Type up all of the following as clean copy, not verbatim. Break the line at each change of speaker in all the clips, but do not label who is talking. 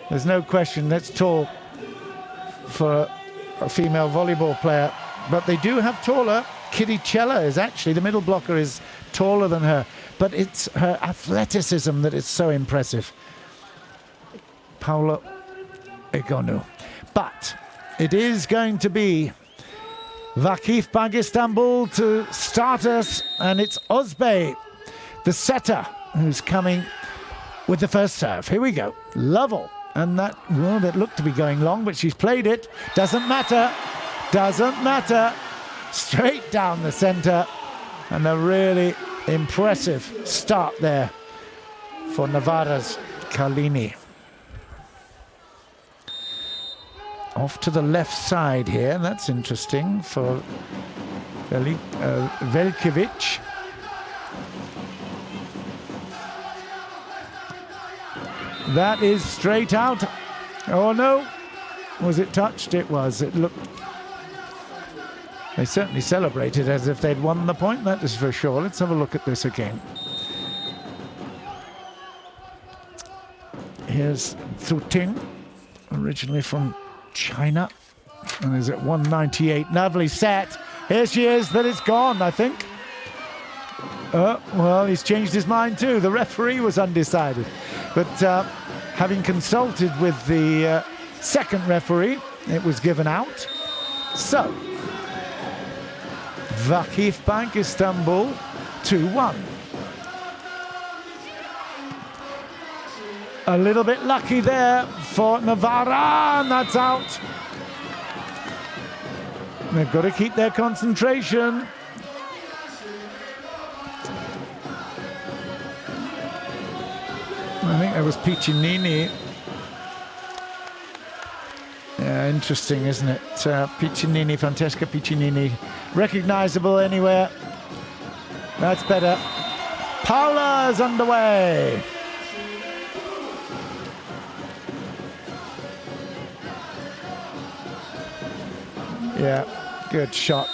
There's no question that's tall for a female volleyball player, but they do have taller. Kiricella is actually, the middle blocker is taller than her, but it's her athleticism that is so impressive. Paola Egonu. But it is going to be VakifBank Istanbul to start us, and it's Özbey, the setter, who's coming with the first serve. Here we go. Lovell. And that, well, that looked to be going long, but she's played it. Doesn't matter. Doesn't matter. Straight down the centre. And a really impressive start there for Novara's Kalini. Off to the left side here. That's interesting for Veljkovic. That is straight out. Oh no. Was it touched? It was. It looked... They certainly celebrated as if they'd won the point, that is for sure. Let's have a look at this again. Here's Zhu Ting, originally from China, and is at 198. Lovely set. Here she is, but it's gone, I think. Well, he's changed his mind too. The referee was undecided. But having consulted with the second referee, it was given out. So, VakifBank Istanbul 2-1. A little bit lucky there for Novara, and that's out. They've got to keep their concentration. I think that was Piccinini. Yeah, interesting, isn't it? Piccinini, Francesca Piccinini. Recognizable anywhere. That's better. Paola's underway. Yeah, good shot.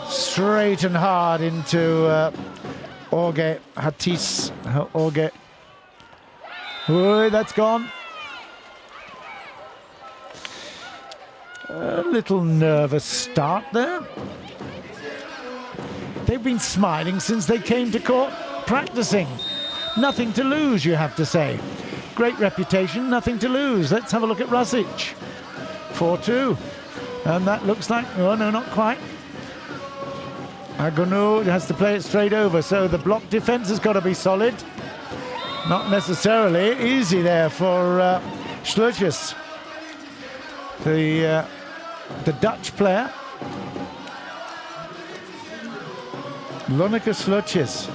Straight and hard into Orge Hatis. Orge. Oh, that's gone. A little nervous start there. They've been smiling since they came to court, practicing. Nothing to lose, you have to say. Great reputation, nothing to lose. Let's have a look at Rasic. 4-2. And that looks like, oh no, not quite. Egonu has to play it straight over, so the block defense has got to be solid. Not necessarily easy there for Sluches, the Dutch player. Lonneke Sluches.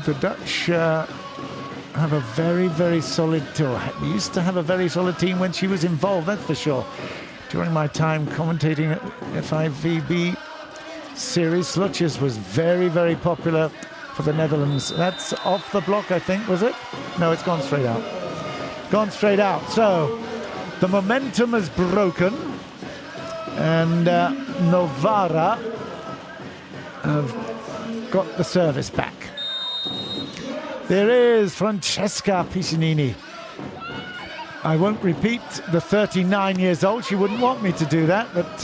The Dutch have a very, very solid tour. We used to have a very solid team when she was involved, that's for sure. During my time commentating at FIVB series, Sluches was very, very popular for the Netherlands. That's off the block, I think, was it? No, it's gone straight out. Gone straight out. So the momentum is broken, and Novara have got the service back. There is Francesca Piccinini. I won't repeat the 39 years old. She wouldn't want me to do that, but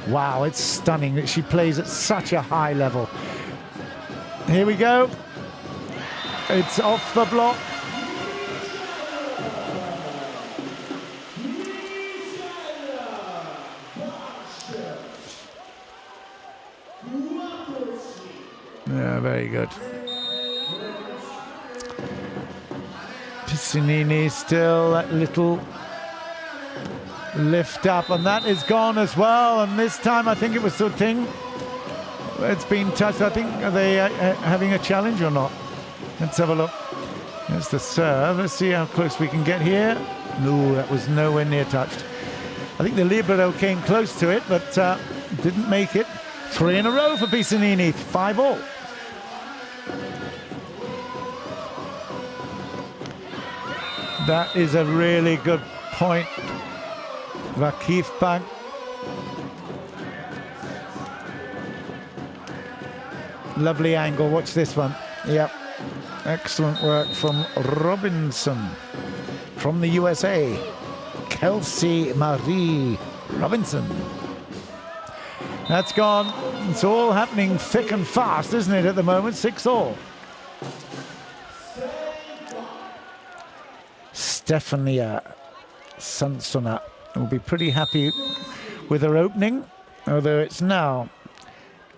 wow, it's stunning that she plays at such a high level. Here we go. It's off the block. Yeah, very good. Piccinini still that little lift up, and that is gone as well. And this time I think it was Zhu Ting. It's been touched. I think, are they having a challenge or not? Let's have a look. There's the serve. Let's see how close we can get here. No, that was nowhere near touched. I think the libero came close to it, but didn't make it. 3 in a row for Piccinini, 5-all. That is a really good point. VakifBank. Lovely angle, watch this one. Yep, excellent work from Robinson. from the USA, Kelsey Marie Robinson. That's gone. It's all happening thick and fast, isn't it, at the moment? 6-all. Stefania Sansona will be pretty happy with her opening, although it's now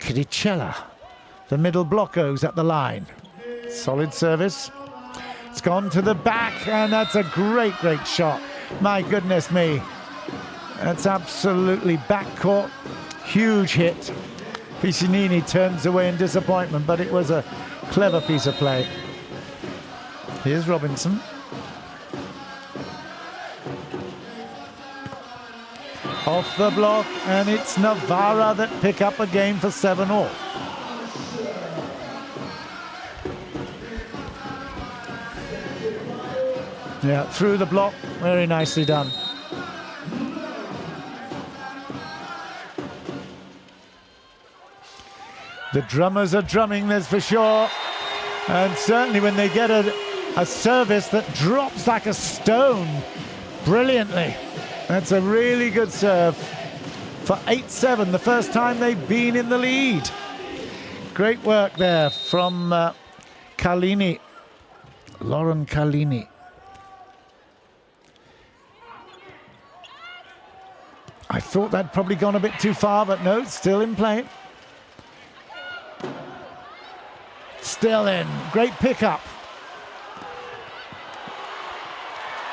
Kricella. The middle blockos at the line. Solid service. It's gone to the back, and that's a great, great shot. My goodness me. That's absolutely backcourt. Huge hit. Piccinini turns away in disappointment, but it was a clever piece of play. Here's Robinson. Off the block, and it's Novara that pick up a game for 7-all. Yeah, through the block, very nicely done. The drummers are drumming, that's for sure. And certainly when they get a service that drops like a stone brilliantly. That's a really good serve for 8-7, the first time they've been in the lead. Great work there from Kalini, Lauren Kalini. I thought that'd probably gone a bit too far, but no, it's still in play. Still in. Great pickup.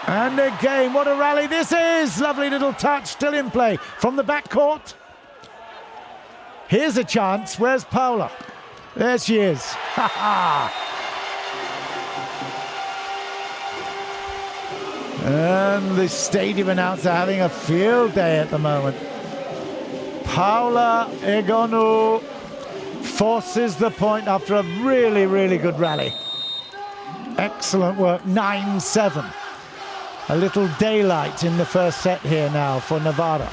And again, what a rally this is. Lovely little touch, still in play from the backcourt. Here's a chance. Where's Paola? There she is. Ha ha. And the stadium announcer having a field day at the moment. Paola Egonu forces the point after a really, really good rally. Excellent work, 9-7. A little daylight in the first set here now for Novara.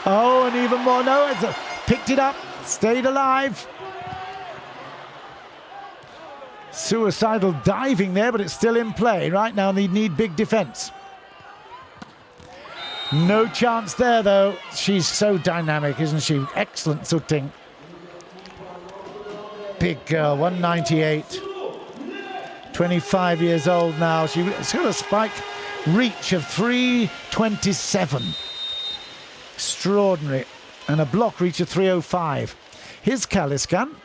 Oh, and even more. No, it's picked it up, stayed alive. Suicidal diving there, but it's still in play. Right now they need big defense. No chance there, though. She's so dynamic, isn't she? Excellent Zhu Ting. Big girl, 198. 25 years old now. She's got a spike reach of 327. Extraordinary. And a block reach of 305. Here's Kaliskan.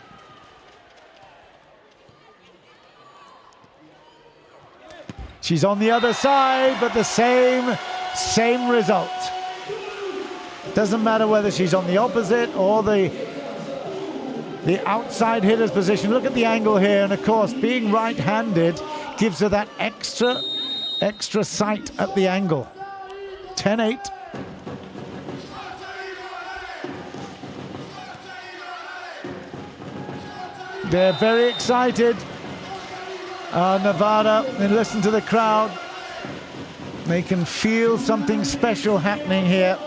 She's on the other side, but the same result. Doesn't matter whether she's on the opposite or the outside hitter's position. Look at the angle here, and of course, being right-handed gives her that extra sight at the angle. 10-8. They're very excited. Novara, and listen to the crowd. They can feel something special happening here.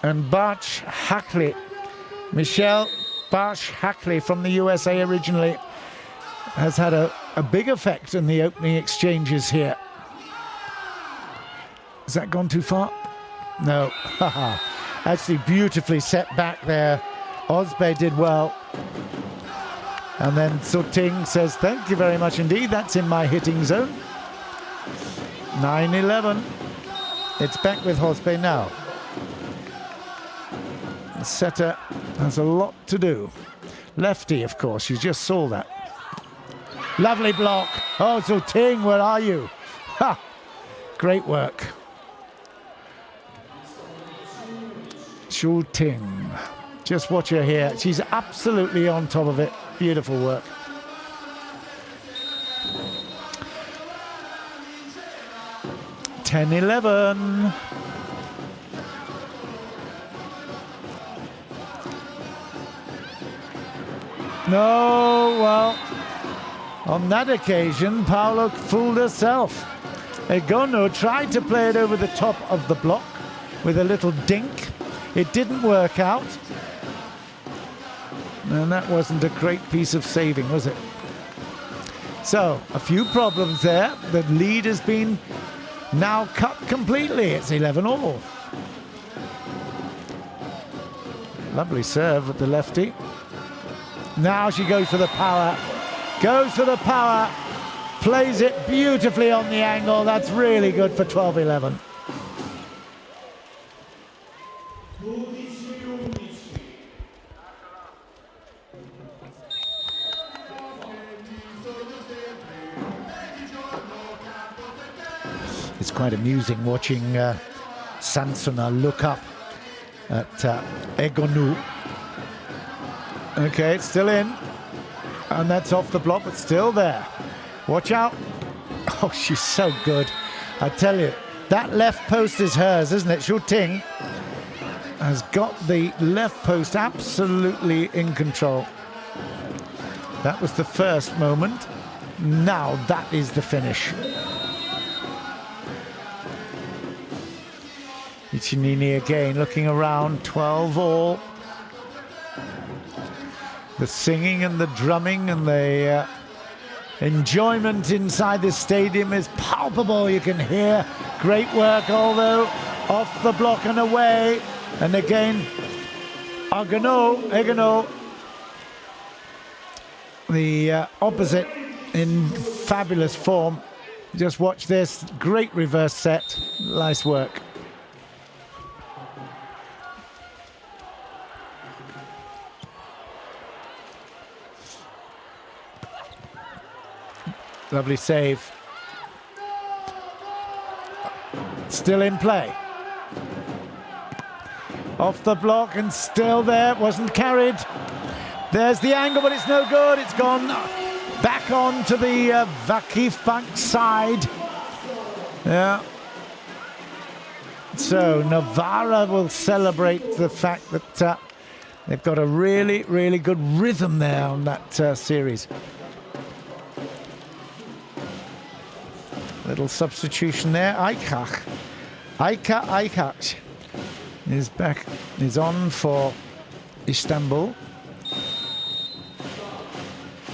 And Barch Hackley, Michelle Barch Hackley from the USA originally, has had a big effect in the opening exchanges here. Has that gone too far? No. Actually beautifully set back there. Osbey did well. And then Zhu Ting says, thank you very much indeed. That's in my hitting zone. 9-11. It's back with Osbey now. The setter has a lot to do. Lefty, of course. You just saw that. Lovely block. Oh, Zhu Ting, where are you? Ha! Great work. Zhu Ting. Just watch her here. She's absolutely on top of it. Beautiful work. (10-11). No, well, on that occasion, Paola fooled herself. Egonu tried to play it over the top of the block with a little dink. It didn't work out. And that wasn't a great piece of saving, was it? So, a few problems there. The lead has been now cut completely. It's 11 all. Lovely serve with the lefty. Now she goes for the power. Goes for the power. Plays it beautifully on the angle. That's really good for 12-11. It's quite amusing watching Sansona look up at Egonu. Okay, it's still in. And that's off the block, but still there. Watch out. Oh, she's so good. I tell you, that left post is hers, isn't it? Zhu Ting has got the left post absolutely in control. That was the first moment. Now that is the finish. Ichinini again looking around, 12 all. The singing and the drumming and the enjoyment inside the stadium is palpable. You can hear great work, although off the block and away. And again, Egonu, the opposite in fabulous form. Just watch this, great reverse set, nice work. Lovely save. Still in play. Off the block and still there, wasn't carried. There's the angle, but it's no good. It's gone back on to the VakifBank side. Yeah. So Novara will celebrate the fact that they've got a really, really good rhythm there on that series. Little substitution there. Aikak is back, is on for Istanbul.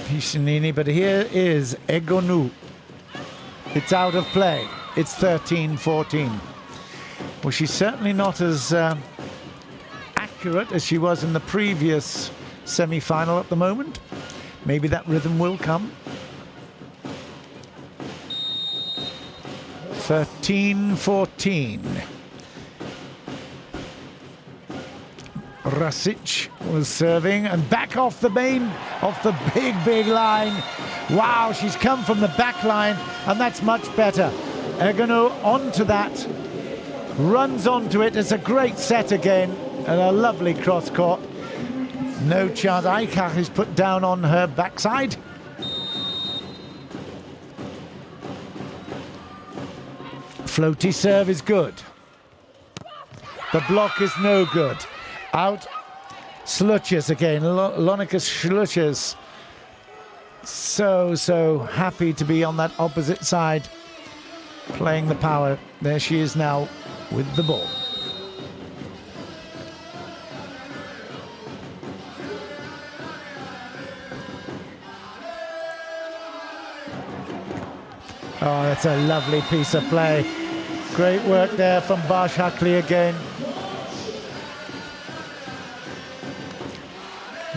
Piscinini, but here is Egonu. It's out of play. It's 13-14. Well, she's certainly not as accurate as she was in the previous semi-final at the moment. Maybe that rhythm will come. 13-14. Rasic was serving and back off the big line. Wow, she's come from the back line and that's much better. Egonu onto that, runs onto it. It's a great set again and a lovely cross court. No chance. Aikak is put down on her backside. Floaty serve is good. The block is no good. Out. Sluches again. Lonica Sluches. So happy to be on that opposite side. Playing the power. There she is now with the ball. Oh, that's a lovely piece of play. Great work there from Başakli again.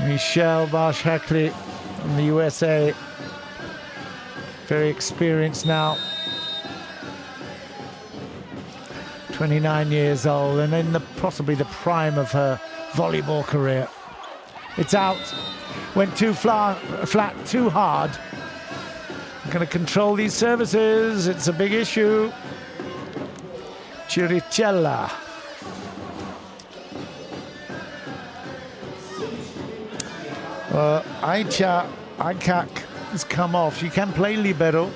Michelle Başakli from the USA. Very experienced now. 29 years old and in possibly the prime of her volleyball career. It's out. Went too flat, too hard. Going to control these services. It's a big issue. Chiricella. Aikak has come off. She can play libero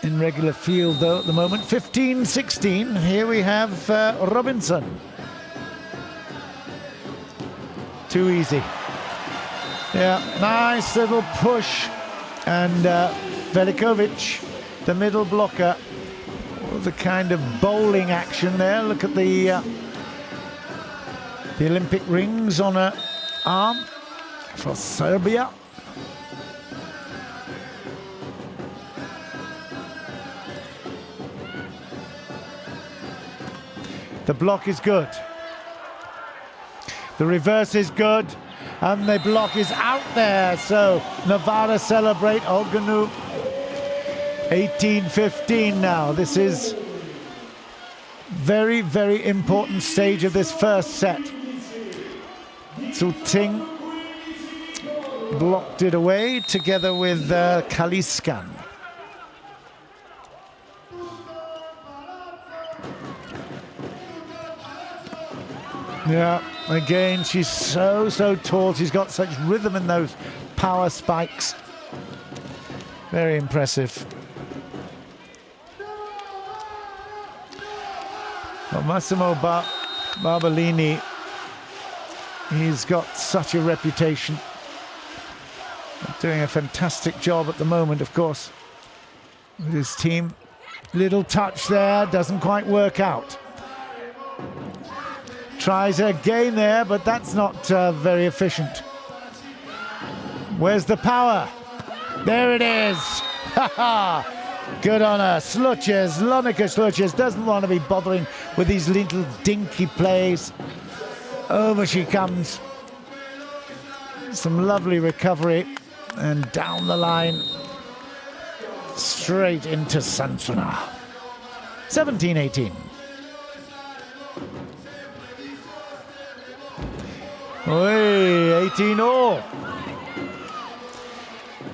in regular field though at the moment. 15-16. Here we have Robinson. Too easy. Yeah, nice little push. And Velikovic, the middle blocker, the kind of bowling action there. Look at the Olympic rings on her arm for Serbia. The block is good. The reverse is good. And the block is out there. So Novara celebrate. Egonu 18-15 now. This is very, very important stage of this first set. Zhu Ting blocked it away together with Kaliskan. Yeah, again, she's so tall. She's got such rhythm in those power spikes. Very impressive. Well, Massimo Barbolini, he's got such a reputation. Doing a fantastic job at the moment, of course, with his team. Little touch there, doesn't quite work out. Tries again there, but that's not very efficient. Where's the power? There it is. Ha ha! Good on her. Sluches, Lonika Sluches doesn't want to be bothering with these little dinky plays. Over she comes. Some lovely recovery. And down the line. Straight into Sansuna. 17-18. Oi, 18-all.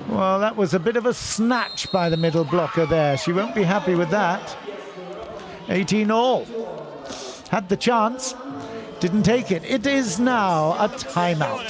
Well, that was a bit of a snatch by the middle blocker there. She won't be happy with that. 18-all. Had the chance, didn't take it. It is now a timeout.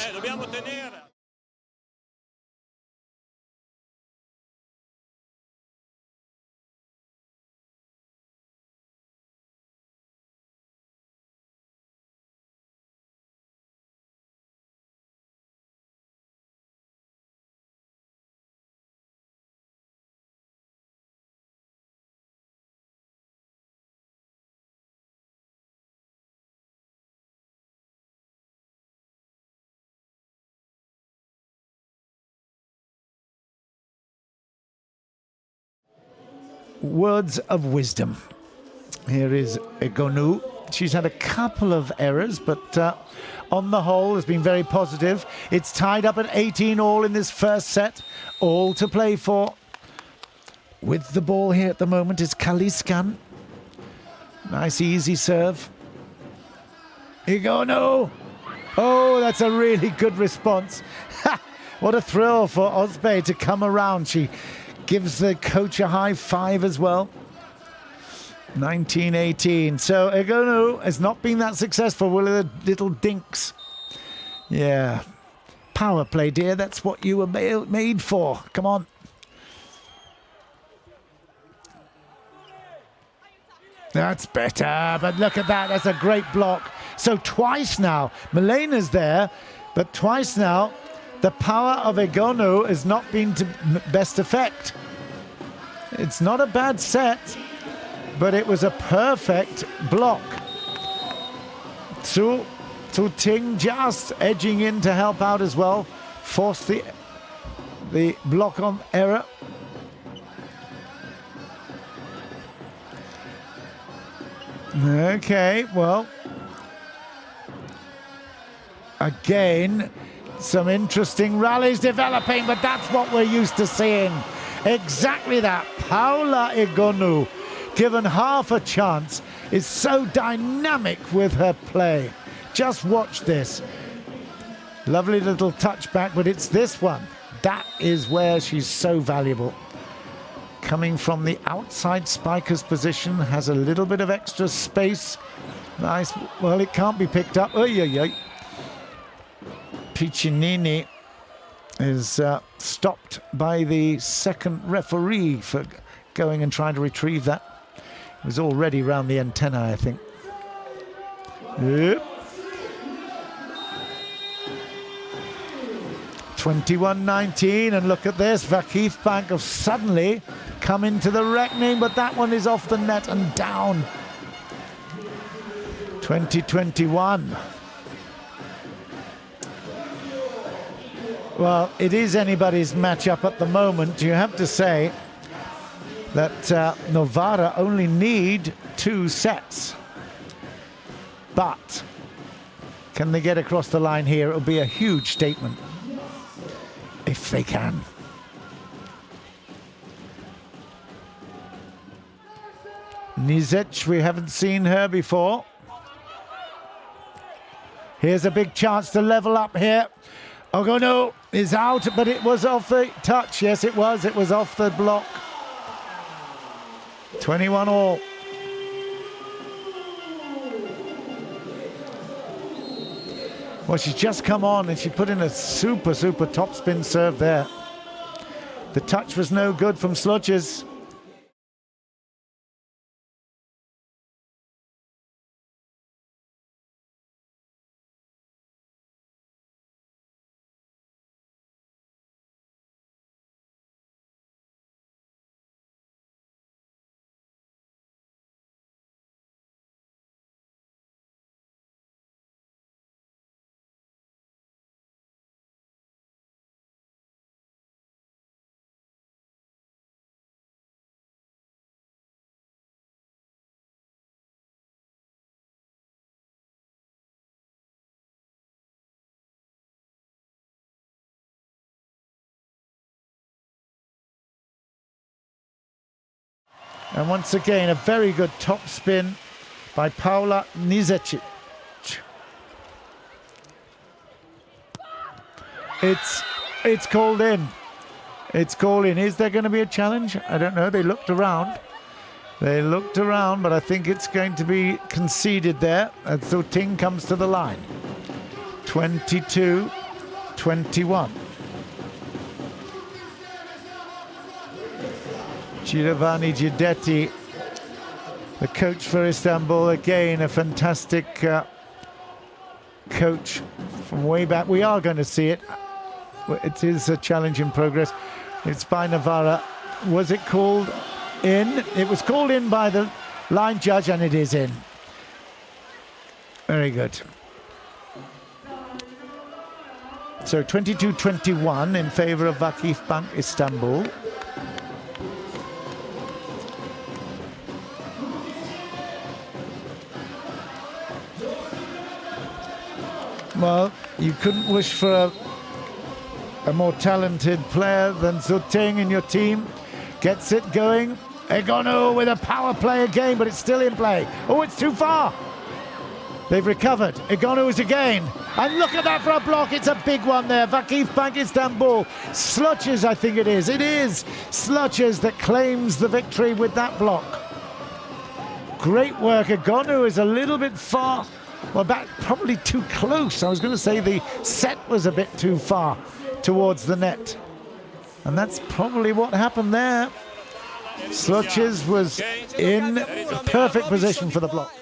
Words of wisdom. Here is Egonu. She's had a couple of errors, but on the whole has been very positive. It's tied up at 18-all in this first set. All to play for. With the ball here at the moment is Kaliskan. Nice easy serve. Egonu. Oh, that's a really good response. Ha! What a thrill for Ozbey to come around. She gives the coach a high five as well. 19-18. So Egonu has not been that successful with the little dinks. Yeah. Power play, dear. That's what you were made for. Come on. That's better. But look at that. That's a great block. So twice now. Milena's there, but twice now. The power of Egonu has not been to best effect. It's not a bad set, but it was a perfect block. Zhu Ting just edging in to help out as well. Force the block on error. Okay, well. Again, some interesting rallies developing, but that's what we're used to seeing. Exactly that. Paola Egonu, given half a chance, is so dynamic with her play. Just watch this. Lovely little touchback, but it's this one. That is where she's so valuable. Coming from the outside spiker's position, has a little bit of extra space. Nice. Well, it can't be picked up. Oy. Piccinini is stopped by the second referee for going and trying to retrieve that. It was already round the antenna, I think. Yep. 21-19, and look at this. VakifBank have suddenly come into the reckoning, but that one is off the net and down. 2021. Well, it is anybody's matchup at the moment. You have to say that Novara only need 2 sets. But can they get across the line here? It'll be a huge statement if they can. Nizec, we haven't seen her before. Here's a big chance to level up here. Egonu is out, but it was off the touch. Yes, it was. It was off the block. 21 all. Well, she's just come on and she put in a super topspin serve there. The touch was no good from Sluches. And once again, a very good top spin by Paola Nizec. It's called in. It's called in. Is there going to be a challenge? I don't know. They looked around. They looked around, but I think it's going to be conceded there as Zhu Ting comes to the line. 22-21. Giovanni Giudetti, the coach for Istanbul, again a fantastic coach from way back. We are going to see it. It is a challenge in progress. It's by Novara. Was it called in? It was called in by the line judge, and it is in. Very good. So 22-21 in favor of VakifBank Istanbul. Well, you couldn't wish for a more talented player than Zhu Ting in your team. Gets it going. Egonu with a power play again, but it's still in play. Oh, it's too far. They've recovered. Egonu is again. And look at that for a block. It's a big one there. VakifBank Istanbul. Sluches, I think it is. It is Sluches that claims the victory with that block. Great work. Egonu is a little bit far. Well, back probably too close. I was going to say the set was a bit too far towards the net. And that's probably what happened there. Sluches was in a perfect position for the block.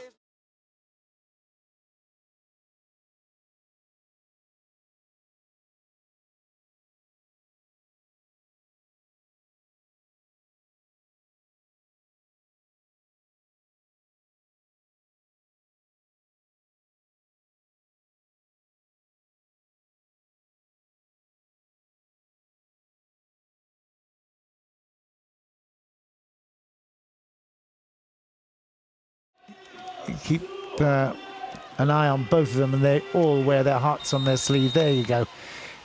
Keep an eye on both of them, and they all wear their hearts on their sleeve. There you go.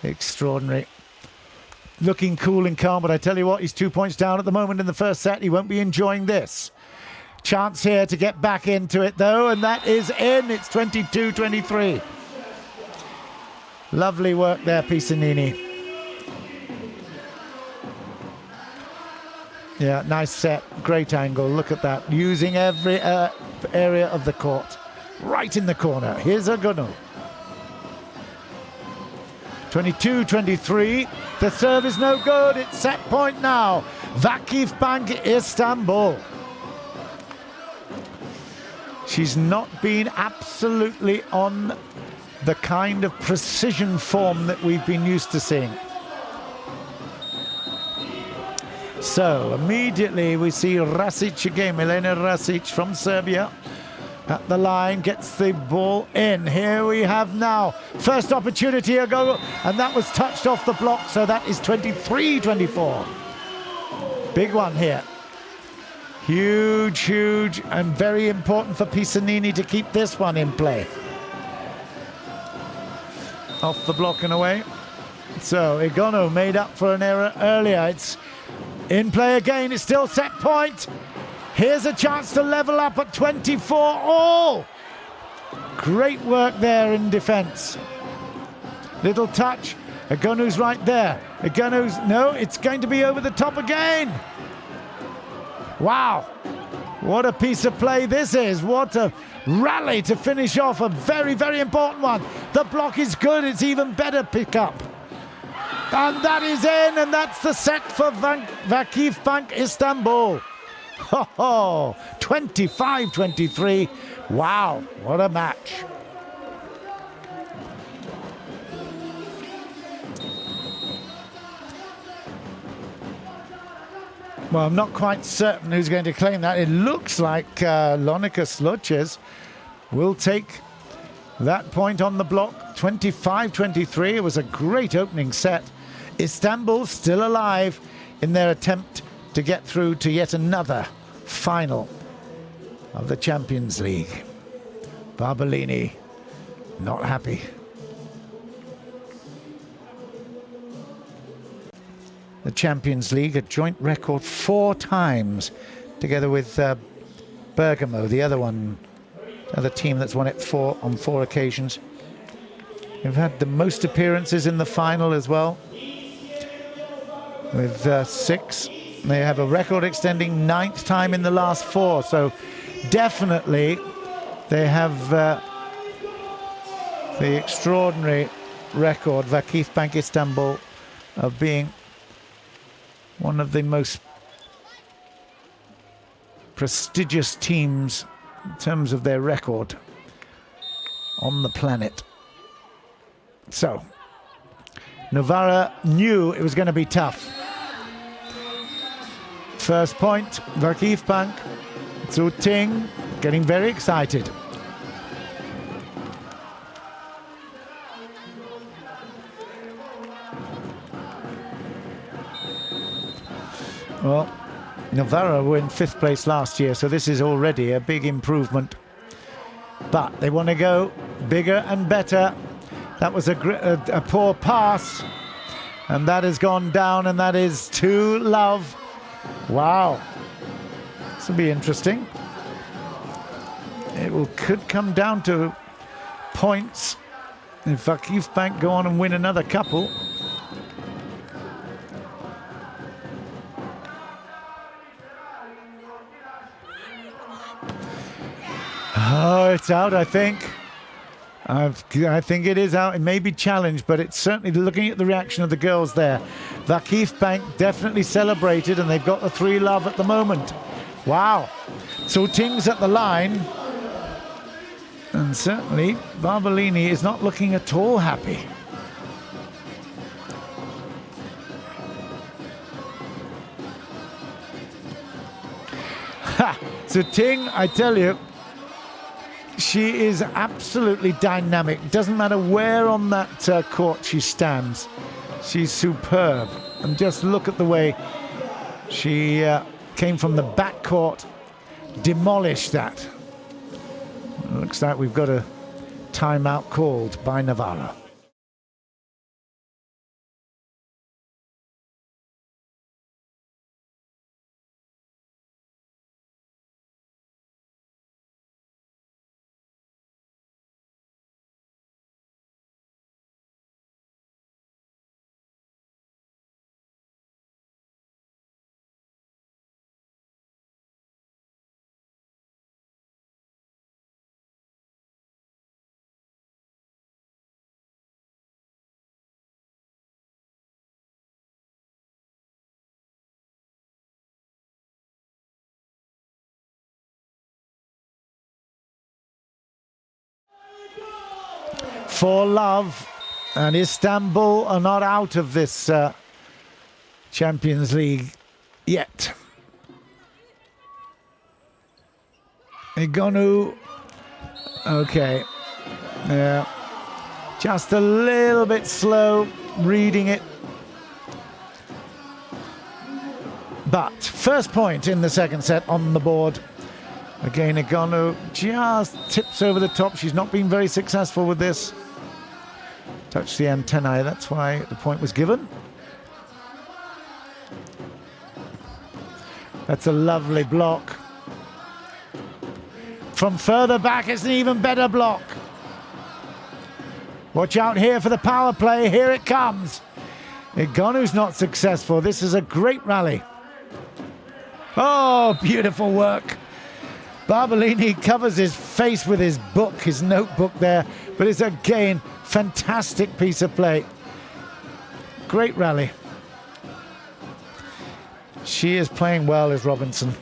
Extraordinary. Looking cool and calm, but I tell you what, he's 2 points down at the moment in the first set. He won't be enjoying this. Chance here to get back into it, though, and that is in. It's 22-23. Lovely work there, Pisanini. Yeah, nice set, great angle. Look at that, using every area of the court. Right in the corner. Here's Egonu. 22-23. The serve is no good. It's set point now. VakifBank Istanbul. She's not been absolutely on the kind of precision form that we've been used to seeing. So immediately we see Rasic again, Milena Rasic from Serbia at the line, gets the ball in. Here we have now first opportunity, a goal, and that was touched off the block, so that is 23-24. Big one here. Huge, huge, and very important for Pisanini to keep this one in play. Off the block and away. So Egonu made up for an error earlier. It's in play again. It's still set point. Here's a chance to level up at 24 all. Great work there in defense. Little touch. Egonu's right there. Egonu's, no, it's going to be over the top again. Wow. What a piece of play this is. What a rally to finish off a very, very important one. The block is good. It's even better pick up. And that is in, and that's the set for VakifBank Istanbul. Ho ho, 25-23. Wow, what a match. Well, I'm not quite certain who's going to claim that. It looks like Lonika Sloches will take that point on the block. 25-23. It was a great opening set. Istanbul still alive in their attempt to get through to yet another final of the Champions League. Barbolini not happy. The Champions League, a joint record 4 times, together with Bergamo, the other team that's won it on 4 occasions. They've had the most appearances in the final as well, with 6. They have a record extending 9th time in the last 4, so definitely they have the extraordinary record, VakifBank Istanbul, of being one of the most prestigious teams in terms of their record on the planet. So, Novara knew it was going to be tough. First point, VakifBank. Zhu Ting getting very excited. Well, Novara were in 5th place last year, so this is already a big improvement. But they want to go bigger and better. That was a poor pass, and that has gone down, and that is to love. Wow, this will be interesting. It could come down to points if VakifBank go on and win another couple. Oh, it's out, I think. I think it is out. It may be challenged, but it's certainly, looking at the reaction of the girls there, VakifBank definitely celebrated, and they've got the 3-love at the moment. Wow. Zhu Ting's at the line. And certainly, Barbolini is not looking at all happy. Ha! Zhu Ting, I tell you, she is absolutely dynamic. Doesn't matter where on that court she stands. She's superb. And just look at the way she came from the back court, demolished that. Looks like we've got a timeout called by Novara. For love, and Istanbul are not out of this Champions League yet. Egonu, okay, yeah, just a little bit slow reading it. But first point in the second set on the board. Again, Egonu just tips over the top. She's not been very successful with this. Touched the antennae, that's why the point was given. That's a lovely block. From further back, it's an even better block. Watch out here for the power play. Here it comes. Egonu's not successful. This is a great rally. Oh, beautiful work. Barbolini covers his face with his book, his notebook there, but it's again fantastic piece of play. Great rally. She is playing well as Robinson.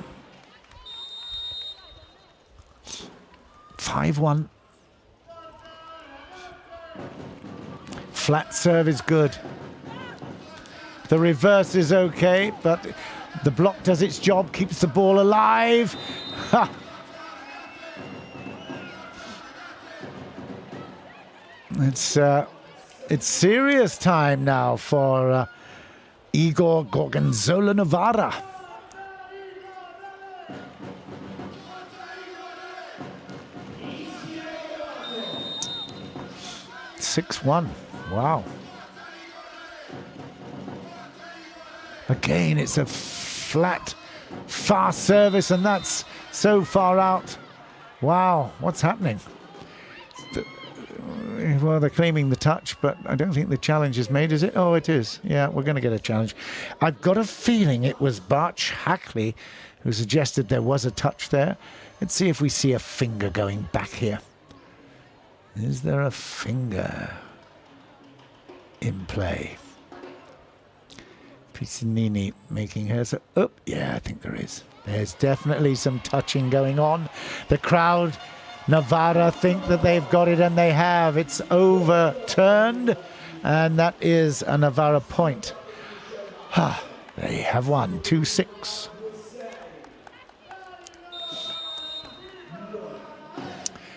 5-1. Flat serve is good. The reverse is okay, but the block does its job, keeps the ball alive. Ha! It's serious time now for Igor Gorgonzola Novara. (6-1). Wow. Again, it's a flat, fast service, and that's so far out. Wow, what's happening? Well, they're claiming the touch, but I don't think the challenge is made, is it? Oh, it is. Yeah, we're going to get a challenge. I've got a feeling it was Barch Hackley who suggested there was a touch there. Let's see if we see a finger going back here. Is there a finger in play? Piccinini making hers. Oh, yeah, I think there is. There's definitely some touching going on. The crowd, Novara, think that they've got it, and they have. It's overturned, and that is a Novara point. They have won 2-6.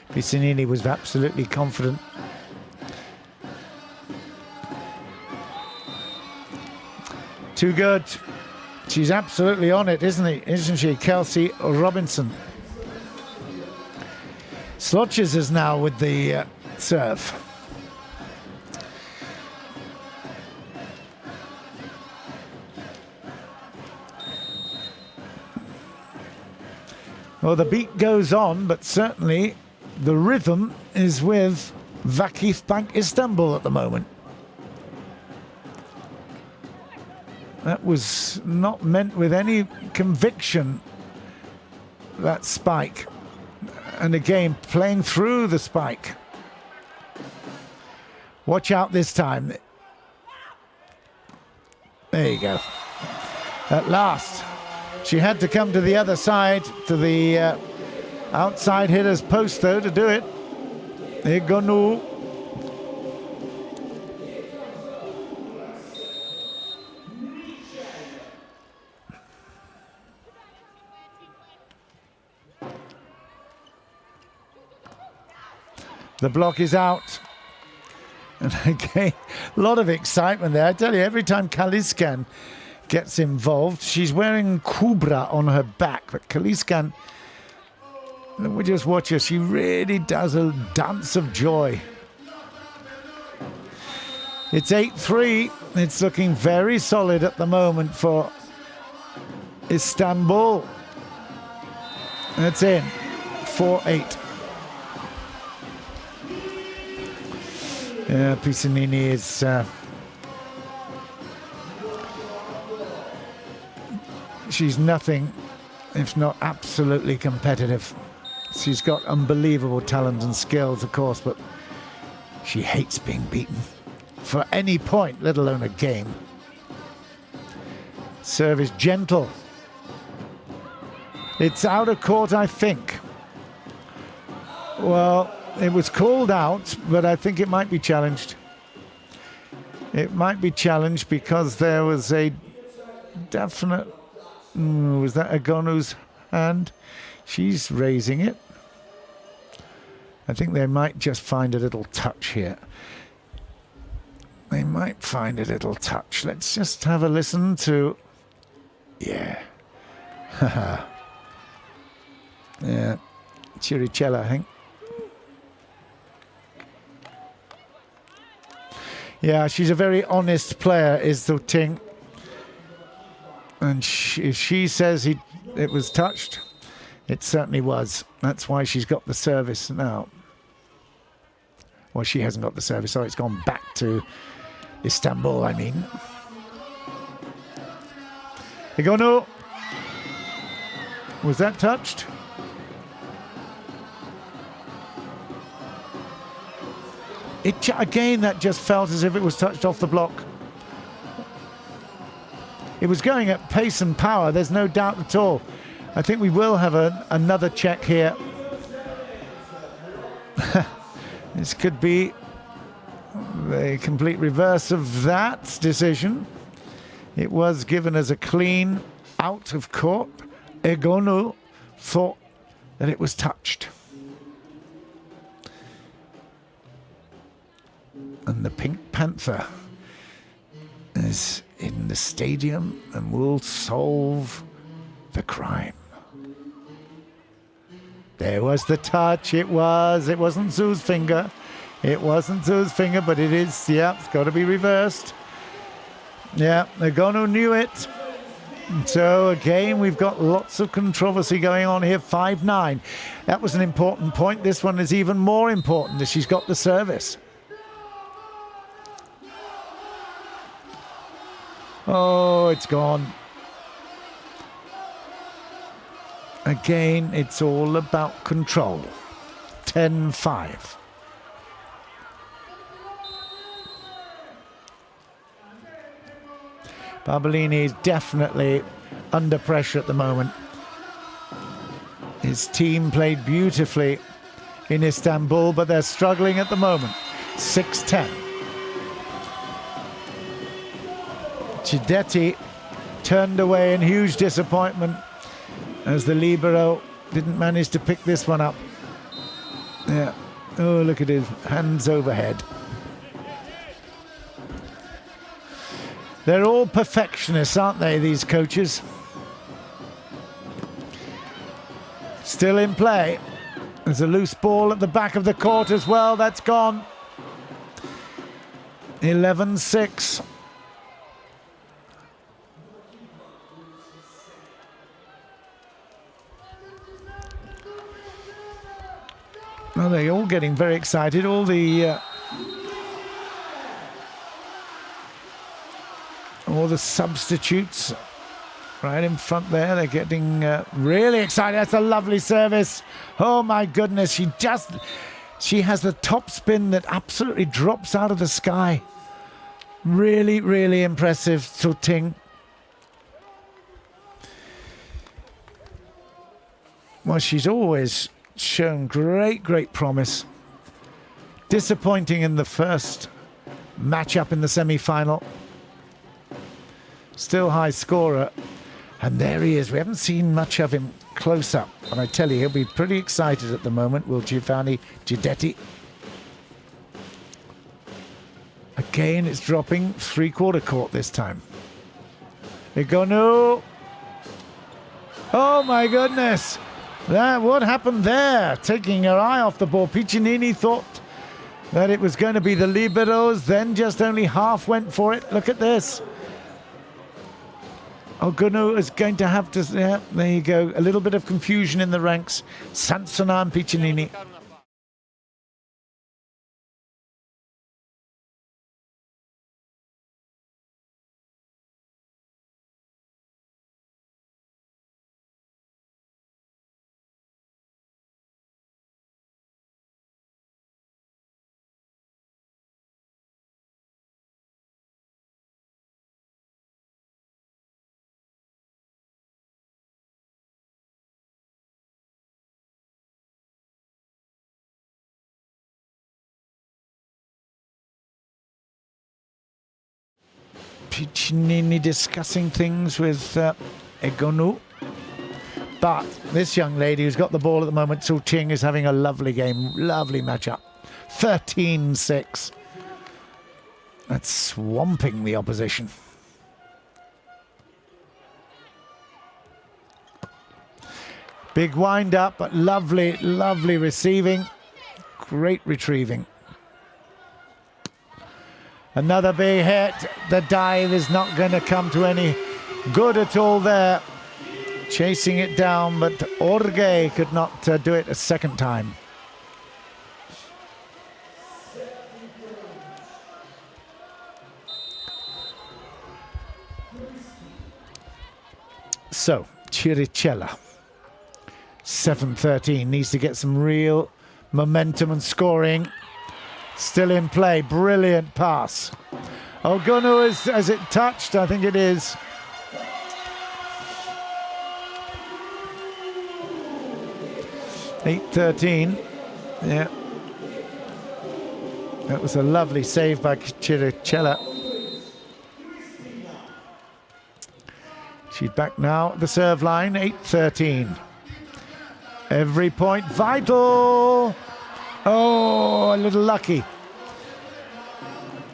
Piccinini was absolutely confident. Too good. She's absolutely on it, isn't she, Kelsey Robinson? Slotches is now with the serve. Well, the beat goes on, but certainly the rhythm is with VakifBank Istanbul at the moment. That was not meant with any conviction, that spike. And again, playing through the spike. Watch out this time. There you go. At last. She had to come to the other side, to the outside hitter's post, though, to do it. Egonu. The block is out. And again, a lot of excitement there. I tell you, every time Kaliskan gets involved, she's wearing Kubra on her back. But Kaliskan, we just watch her. She really does a dance of joy. It's 8-3. It's looking very solid at the moment for Istanbul. That's in. 4-8. Piccinini is she's nothing if not absolutely competitive. She's got unbelievable talent and skills, of course, but she hates being beaten for any point, let alone a game. Serve is gentle. It's out of court, I think. Well, it was called out, but I think it might be challenged. It might be challenged because there was a definite... was that Egonu's hand? She's raising it. I think they might just find a little touch here. They might find a little touch. Let's just have a listen to... Yeah. Yeah, Chirichella, I think. Yeah, she's a very honest player, is Zhu Ting. And if she says it was touched, it certainly was. That's why she's got the service now. Well, she hasn't got the service, so it's gone back to Istanbul, I mean. Egonu. Was that touched? Again, that just felt as if it was touched off the block. It was going at pace and power, there's no doubt at all. I think we will have another check here. This could be the complete reverse of that decision. It was given as a clean out of court. Egonu thought that it was touched. And the Pink Panther is in the stadium and will solve the crime. There was the touch. It wasn't Zhu's finger. It wasn't Zhu's finger, but it is, yeah, it's got to be reversed. Yeah, Egonu knew it. So again, we've got lots of controversy going on here. 5-9. That was an important point. This one is even more important as she's got the service. Oh, it's gone. Again, it's all about control. 10-5. Barbolini is definitely under pressure at the moment. His team played beautifully in Istanbul, but they're struggling at the moment. 6-10. Cidetti turned away in huge disappointment as the libero didn't manage to pick this one up. Yeah. Oh, look at his hands overhead. They're all perfectionists, aren't they, these coaches? Still in play. There's a loose ball at the back of the court as well. That's gone. 11-6. Well, they're all getting very excited. All the substitutes right in front there. They're getting really excited. That's a lovely service. Oh my goodness, she has the top spin that absolutely drops out of the sky. Really, really impressive, Zhu Ting. Well, she's always shown great promise. Disappointing in the first matchup in the semi-final. Still high scorer. And there he is. We haven't seen much of him close up. And I tell you, he'll be pretty excited at the moment, will Giovanni Cidetti. Again, it's dropping three-quarter court this time. Egonu. Oh my goodness. What happened there? Taking her eye off the ball. Piccinini thought that it was going to be the liberos, then just only half went for it. Look at this. Egonu is going to have to, yeah, there you go. A little bit of confusion in the ranks. Sansona and Piccinini. Piccinini discussing things with Egonu. But this young lady who's got the ball at the moment, Zhu Ting, is having a lovely game, lovely matchup. 13-6. That's swamping the opposition. Big wind up, but lovely, lovely receiving. Great retrieving. Another big hit. The dive is not going to come to any good at all there. Chasing it down, but Orge could not do it a second time. So, Chiricella, 7-13, needs to get some real momentum and scoring. Still in play, brilliant pass. Egonu, has it touched? I think it is. (8-13), yeah. That was a lovely save by Chiricella. She's back now at the serve line, 8-13. Every point vital. Oh, a little lucky.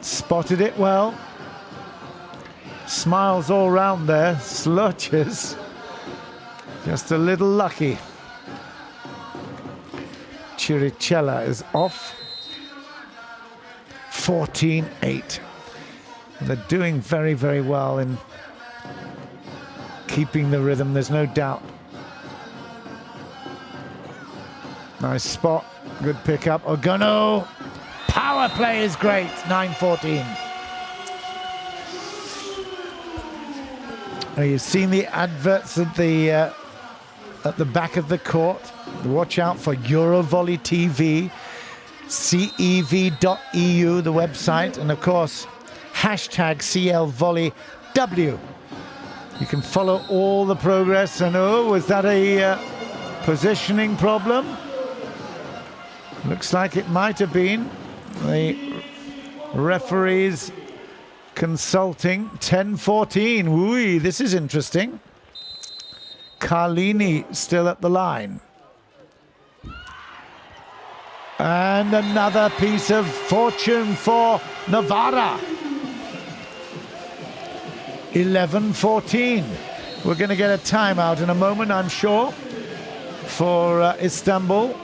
Spotted it well. Smiles all round there, Sluches. Just a little lucky. Chiricella is off. 14-8. They're doing very, very well in keeping the rhythm, there's no doubt. Nice spot, good pickup. Egonu, power play is great, 9-14. Oh, you've seen the adverts at the back of the court. Watch out for Volley TV, CEV.eu, the website, and of course, hashtag CLVolleyW. You can follow all the progress. And oh, was that a positioning problem? Looks like it might have been. The referees consulting. 10-14. Ooh, this is interesting. Carlini still at the line. And another piece of fortune for Novara. 11-14. We're going to get a timeout in a moment, I'm sure, for Istanbul.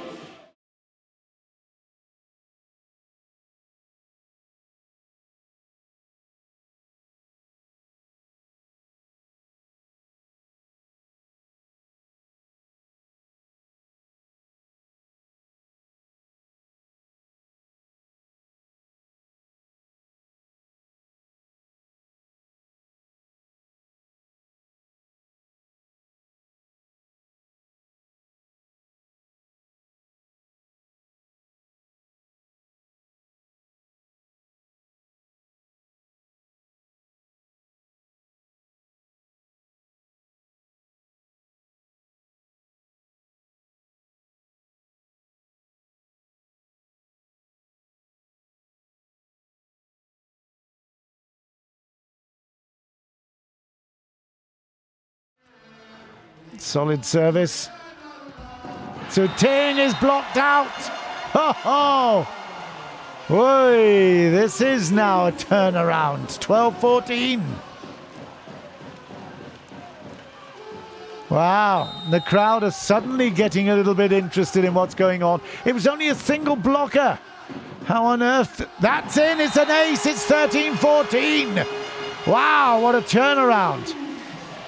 Solid service. Zhu Ting is blocked out. Oh, Oy, this is now a turnaround. 12-14. Wow, the crowd are suddenly getting a little bit interested in what's going on. It was only a single blocker. How on earth? That's in, it's an ace, it's 13-14. Wow, what a turnaround.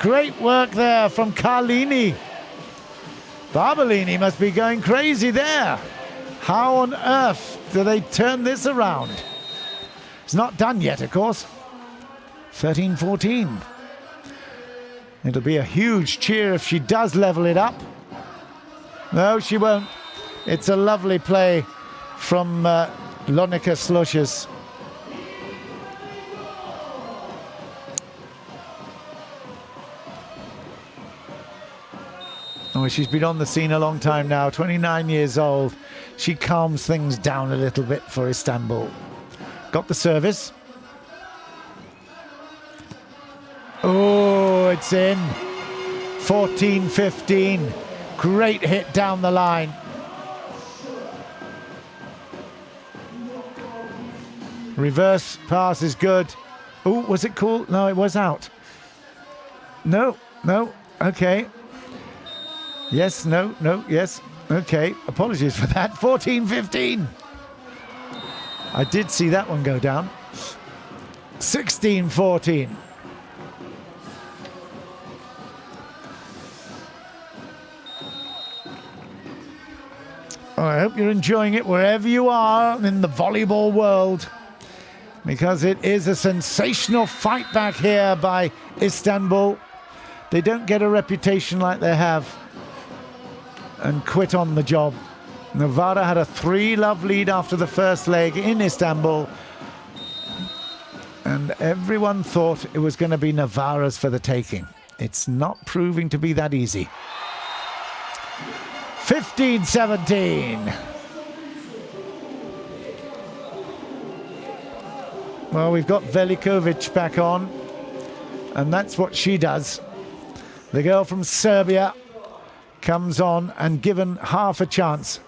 Great work there from Carlini. Barbolini must be going crazy there. How on earth do they turn this around? It's not done yet, of course. 13-14. It'll be a huge cheer if she does level it up. No, she won't. It's a lovely play from Lonika Sluches. Oh, she's been on the scene a long time now, 29 years old. She calms things down a little bit for Istanbul. Got the service. Oh, it's in. 14-15. Great hit down the line. Reverse pass is good. Oh, was it cool? No, it was out. No, okay. Yes, no, yes. Okay, apologies for that. 14-15. I did see that one go down. 16-14. I hope you're enjoying it wherever you are in the volleyball world, because it is a sensational fight back here by Istanbul. They don't get a reputation like they have and quit on the job. Novara had a 3-love lead after the first leg in Istanbul, and everyone thought it was going to be Novara's for the taking. It's not proving to be that easy. 15-17. Well, we've got Velikovic back on, and that's what she does. The girl from Serbia comes on and given half a chance.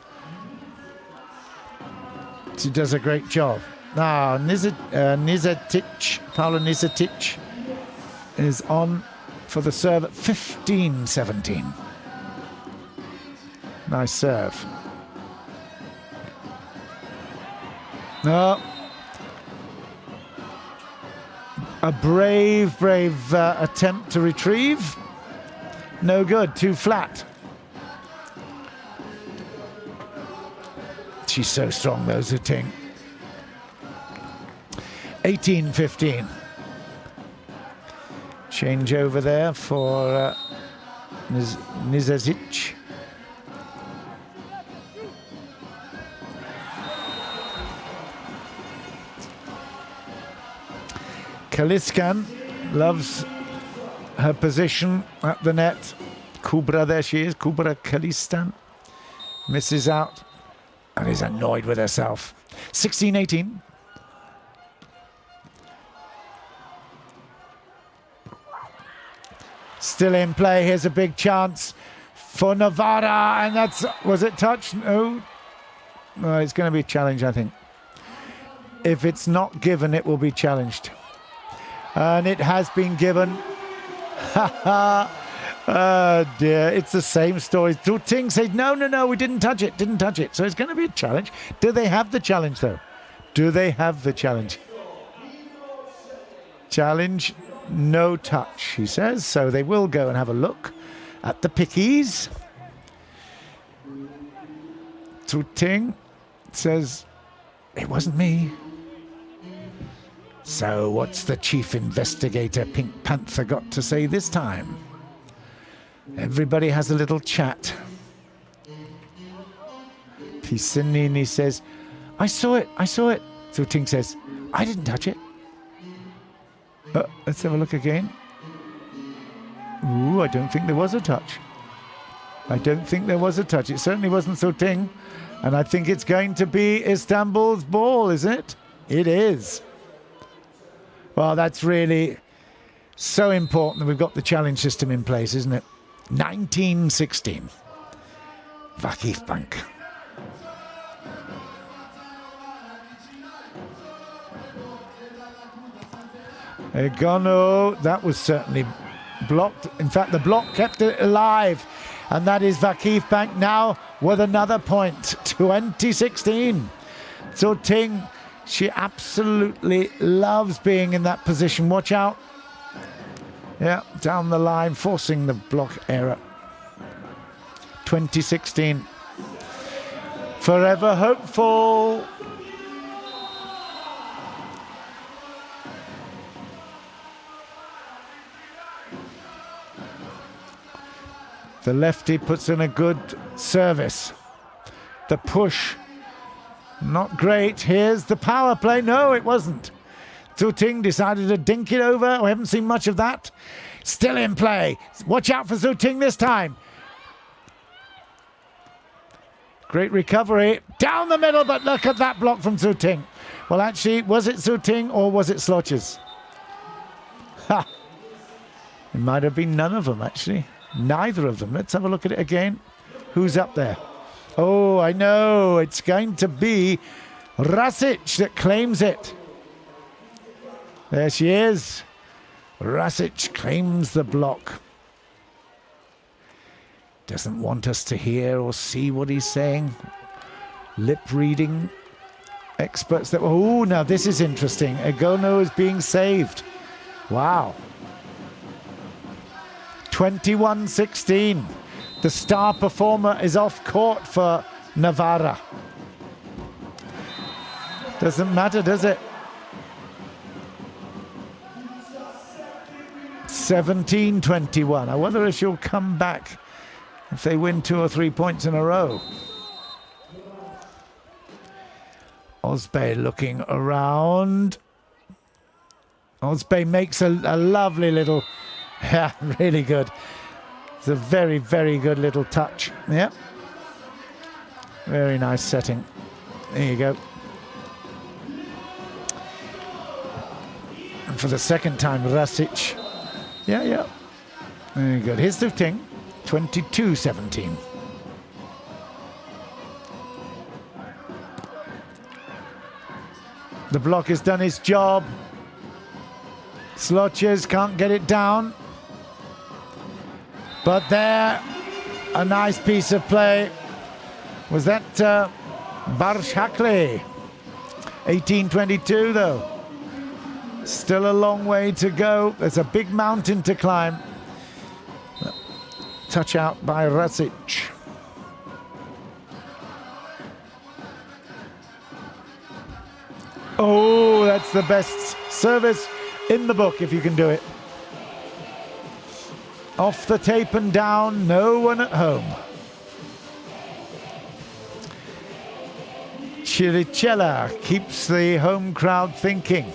She does a great job. Now, Nizetic, Paola Nizetic is on for the serve at 15-17. Nice serve. No. A brave attempt to retrieve. No good, too flat. She's so strong, though, Zhu Ting. 18-15. Change over there for Nizetic. Kaliskan loves her position at the net. Kubra, there she is, Kubra Kalistan. Misses out and is annoyed with herself. 16-18. Still in play, here's a big chance for Novara, and that's, was it touch? No. No, it's going to be a challenge, I think. If it's not given, it will be challenged. And it has been given. Oh dear, it's the same story. Zhu Ting says, no, we didn't touch it. So it's going to be a challenge. Do they have the challenge, though? Do they have the challenge? Challenge, no touch, he says. So they will go and have a look at the pickies. Zhu Ting says, it wasn't me. So what's the chief investigator, Pink Panther, got to say this time? Everybody has a little chat. Pisanini says, I saw it. Zhu Ting says, I didn't touch it. Let's have a look again. Ooh, I don't think there was a touch. It certainly wasn't Zhu Ting. And I think it's going to be Istanbul's ball, isn't it? It is. Well, that's really so important that we've got the challenge system in place, isn't it? 19-16. VakifBank. Egonu, that was certainly blocked. In fact, the block kept it alive. And that is VakifBank now with another point. 20-16. Zhu Ting, she absolutely loves being in that position. Watch out. Yeah, down the line, forcing the block error. 20-16. Forever hopeful. The lefty puts in a good service. The push, not great. Here's the power play. No, it wasn't. Zhu Ting decided to dink it over. We haven't seen much of that. Still in play. Watch out for Zhu Ting this time. Great recovery. Down the middle, but look at that block from Zhu Ting. Well, actually, was it Zhu Ting or was it Slotches? Ha! It might have been none of them, actually. Neither of them. Let's have a look at it again. Who's up there? Oh, I know. It's going to be Rasic that claims it. There she is. Rasic claims the block. Doesn't want us to hear or see what he's saying. Lip reading experts that... Oh, now this is interesting. Egonu is being saved. Wow. 21-16. The star performer is off court for Novara. Doesn't matter, does it? 17-21. I wonder if she'll come back if they win 2 or 3 points in a row. Ozbey looking around. Ozbey makes a lovely little... Yeah, really good. It's a very, very good little touch. Yep. Very nice setting. There you go. And for the second time, Rasic. Yeah. Very good. Here's Zhu Ting. 22-17. The block has done its job. Slotches can't get it down. But there, a nice piece of play. Was that Barshakli? 18-22 though. Still a long way to go. There's a big mountain to climb. Touch out by Rasic. Oh, that's the best service in the book if you can do it. Off the tape and down, no one at home. Chiricella keeps the home crowd thinking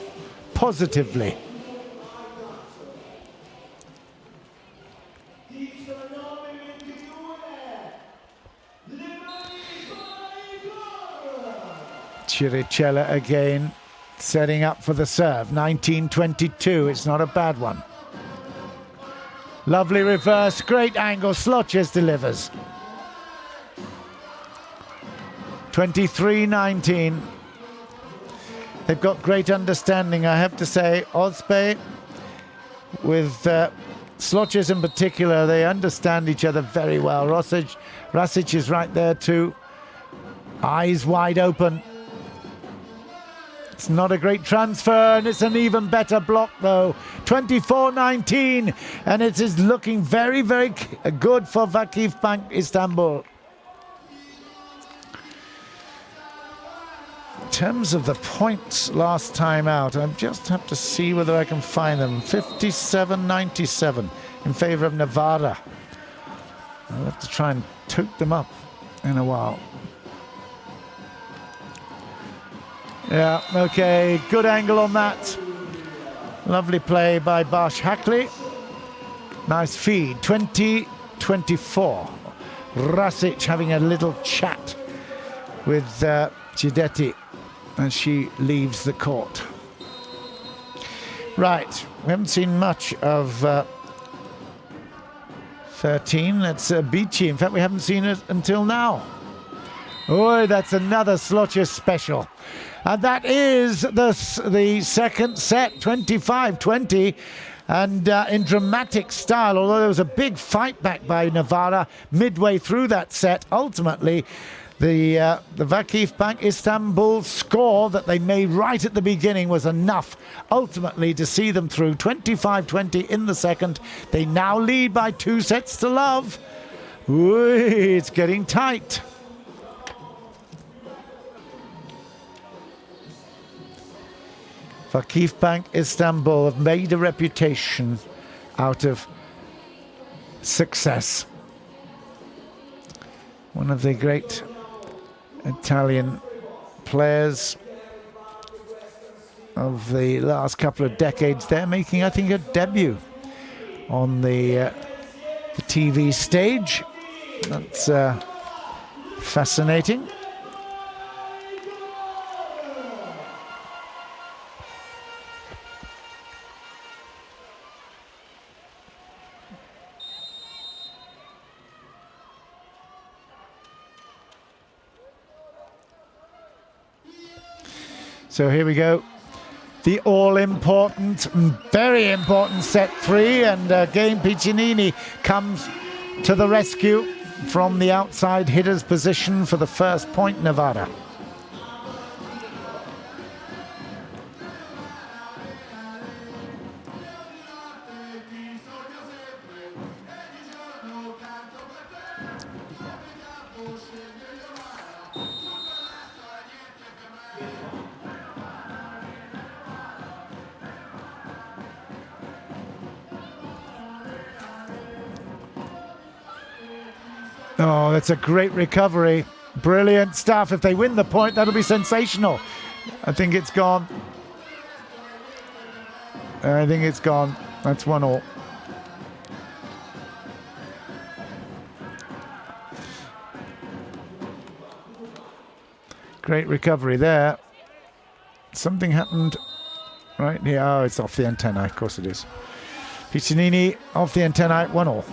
positively. Chiricella again setting up for the serve. 19-22, it's not a bad one. Lovely reverse, great angle, Slotches delivers. 23-19. They've got great understanding, I have to say. Ozbey with Slotches in particular, they understand each other very well. Rasic is right there too. Eyes wide open. It's not a great transfer, and it's an even better block, though. 24-19, and it is looking very, very good for VakifBank Istanbul. In terms of the points last time out, I just have to see whether I can find them. 57-97 in favor of Novara. I'll have to try and tote them up in a while. Yeah, okay, good angle on that. Lovely play by Barshakli. Nice feed, 20-24. Rasic having a little chat with Cidetti as she leaves the court. Right, we haven't seen much of 13. That's Beachy. In fact, we haven't seen it until now. Oh, that's another Slotches special. And that is the second set, 25-20. And in dramatic style, although there was a big fight back by Novara midway through that set, ultimately the VakifBank Istanbul score that they made right at the beginning was enough ultimately to see them through. 25-20 in the second. They now lead by 2 sets to love. Ooh, it's getting tight. VakifBank Istanbul have made a reputation out of success. One of the great Italian players of the last couple of decades. They're making, I think, a debut on the TV stage. That's fascinating. So here we go, the all-important, very important set 3, and again Piccinini comes to the rescue. from the outside hitter's position for the first point, Novara. Oh, that's a great recovery. Brilliant stuff. If they win the point, that'll be sensational. I think it's gone. I think it's gone. That's 1-1. Great recovery there. Something happened right here. Oh, it's off the antenna. Of course it is. Piccinini off the antenna, 1-1.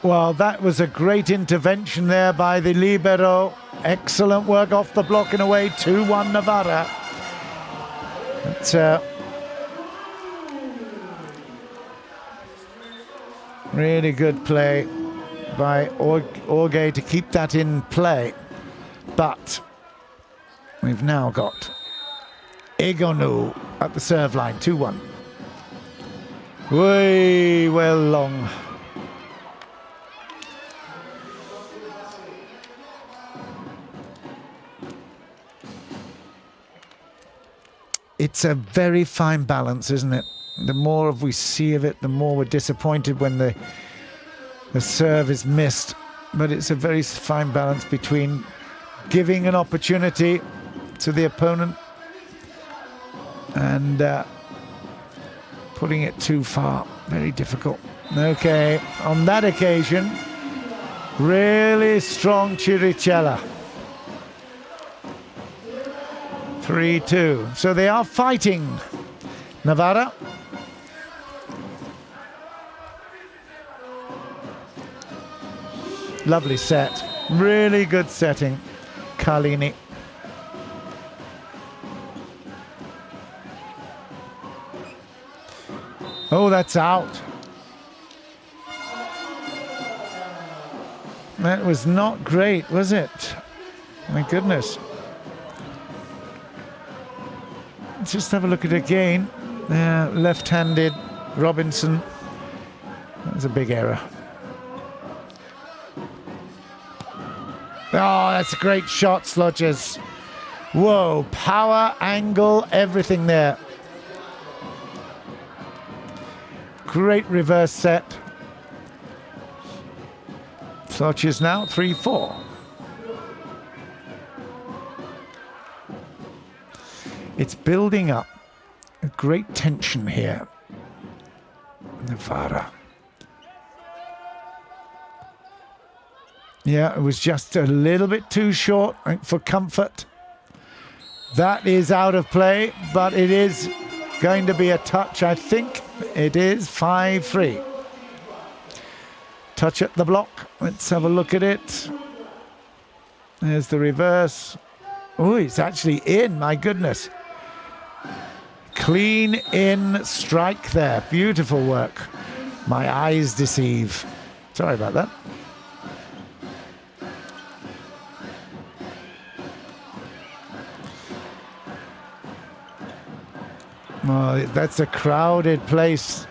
Well, that was a great intervention there by the libero. Excellent work off the block and away, 2-1 Novara. But, really good play by Orge to keep that in play. But we've now got Egonu at the serve line, 2-1. Way well long. It's a very fine balance, isn't it? The more we see of it, the more we're disappointed when the serve is missed. But it's a very fine balance between giving an opportunity to the opponent and putting it too far. Very difficult. Okay, on that occasion, really strong Chiricella. 3-2. So they are fighting. Novara. Lovely set. Really good setting. Carlini. Oh, that's out. That was not great, was it? My goodness. Let's just have a look at it again. Left-handed Robinson. That was a big error. Oh, that's a great shot, Slodgers. Whoa, power, angle, everything there. Great reverse set. Slodgers now 3-4. It's building up a great tension here. Novara. Yeah, it was just a little bit too short for comfort. That is out of play, but it is going to be a touch. I think it is 5-3. Touch at the block. Let's have a look at it. There's the reverse. Oh, it's actually in, my goodness. Clean in strike there. Beautiful work. My eyes deceive. Sorry about that. Oh, that's a crowded place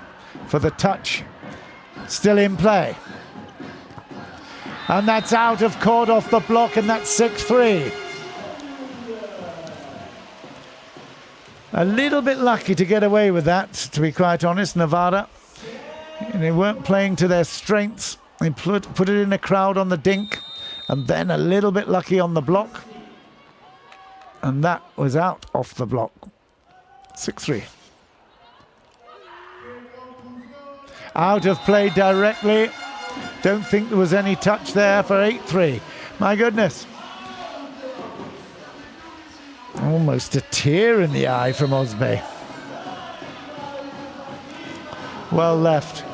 for the touch. Still in play. And that's out of court off the block, and that's 6-3. A little bit lucky to get away with that, to be quite honest, Novara. They weren't playing to their strengths. They put it in a crowd on the dink, and then a little bit lucky on the block. And that was out off the block. 6-3. Out of play directly. Don't think there was any touch there for 8-3. My goodness. Almost a tear in the eye from Osbe. Well left.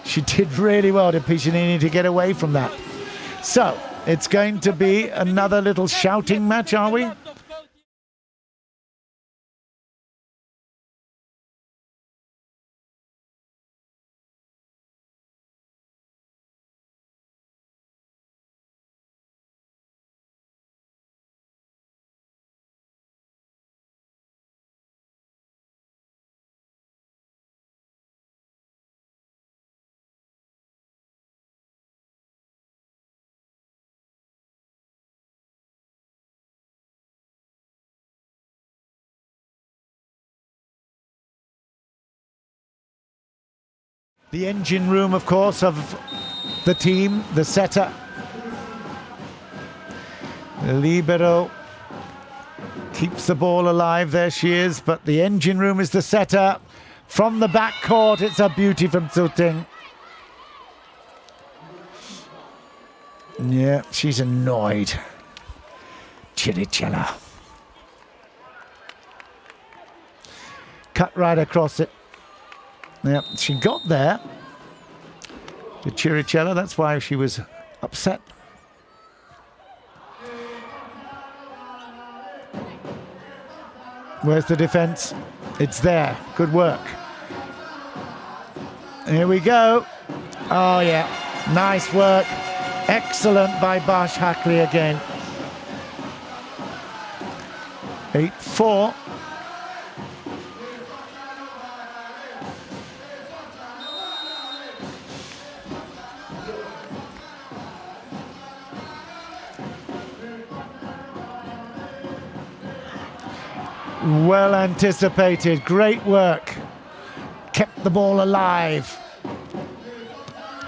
She did really well to Piccinini to get away from that. So, it's going to be another little shouting match, are we? The engine room, of course, of the team, the setter. The libero keeps the ball alive. There she is, but the engine room is the setter. From the back court, it's a beauty from Zhu Ting. Yeah, she's annoyed. Chiricella. Cut right across it. Yeah, she got there. To Chiricella, that's why she was upset. Where's the defense? It's there. Good work. Here we go. Oh, yeah. Nice work. Excellent by Bash Hakli again. 8-4. Well anticipated, great work. Kept the ball alive.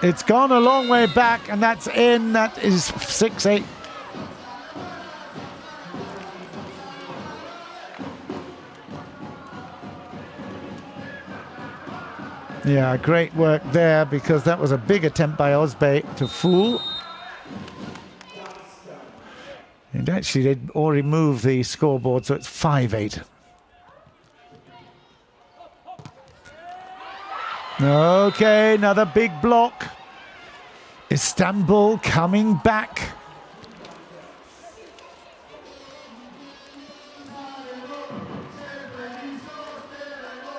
It's gone a long way back, and that's in. That is 6-8. Yeah, great work there, because that was a big attempt by Özbey to fool. And actually, they'd already moved the scoreboard, so it's 5-8. Okay, another big block. Istanbul coming back.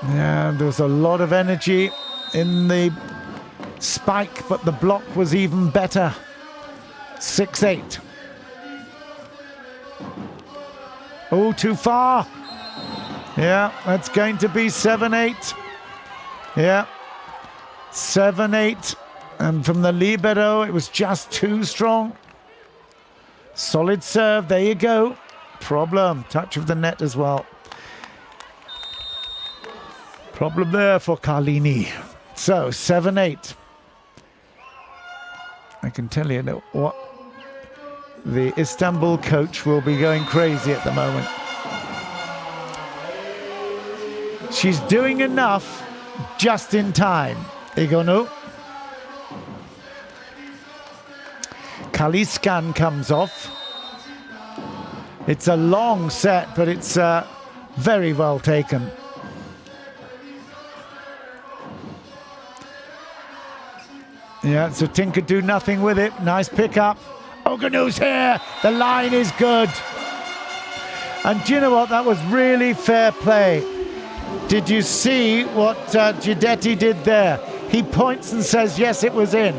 Yeah, there was a lot of energy in the spike, but the block was even better. 6-8. Oh, too far. Yeah, that's going to be 7-8. Yeah, 7-8. And from the libero, it was just too strong. Solid serve, there you go. Problem, touch of the net as well. Problem there for Carlini. So, 7-8. I can tell you that what the Istanbul coach will be going crazy at the moment. She's doing enough just in time. Egonu. Kaliskan comes off. It's a long set, but it's very well taken. Yeah, so Ting could do nothing with it. Nice pickup. Egonu's here. The line is good. And do you know what? That was really fair play. Did you see what Giudetti did there? He points and says, yes, it was in.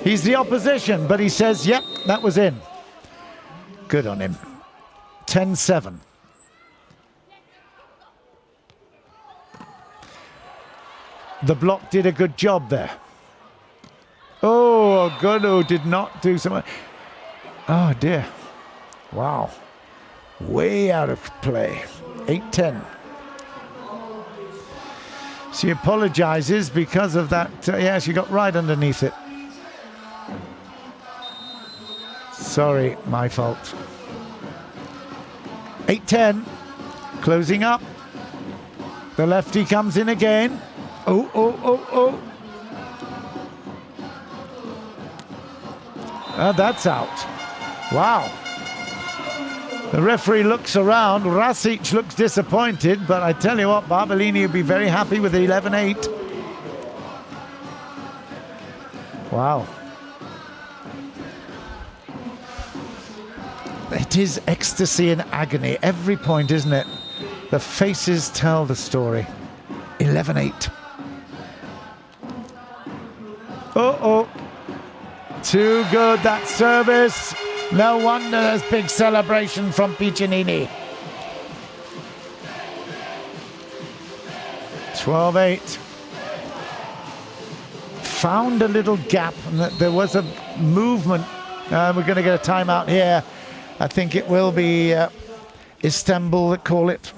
He's the opposition, but he says, yep, that was in. Good on him. 10-7. The block did a good job there. Oh, Egonu did not do so much. Oh, dear. Wow. Way out of play. 8-10. She apologizes because of that. Yeah, she got right underneath it. Sorry, my fault. 8-10. Closing up. The lefty comes in again. Oh, oh, oh, oh. That's out. Wow. The referee looks around. Rasic looks disappointed, but I tell you what, Barbolini would be very happy with the 11-8. Wow. It is ecstasy and agony. Every point, isn't it? The faces tell the story. 11-8. Uh-oh. Too good, that service. No wonder there's big celebration from Piccinini. 12-8. Found a little gap, and there was a movement. We're going to get a timeout here. I think it will be Istanbul that call it.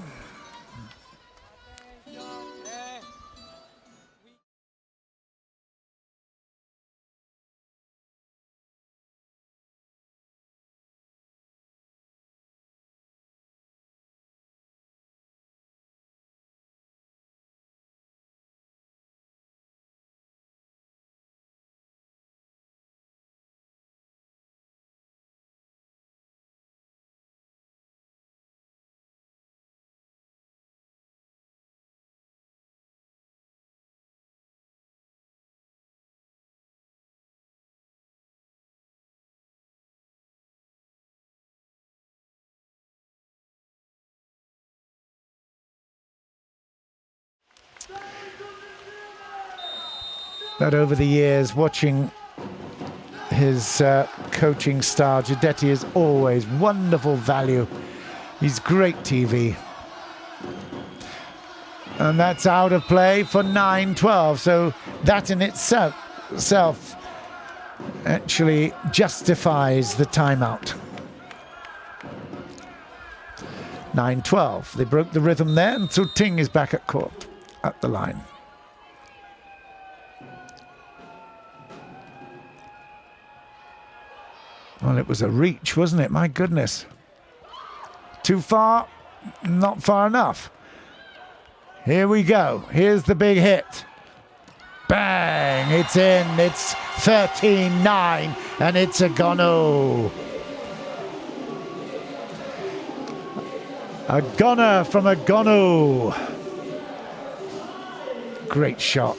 that over the years, watching his coaching style, Giudetti is always wonderful value. He's great TV. And that's out of play for 9-12. So that in itself actually justifies the timeout. 9-12. They broke the rhythm there, and Zhu Ting is back at court, at the line. Well, it was a reach, wasn't it? My goodness. Too far, not far enough. Here we go. Here's the big hit. Bang! It's in. It's 13-9, and it's Egonu. A gunner from Egonu. Great shot.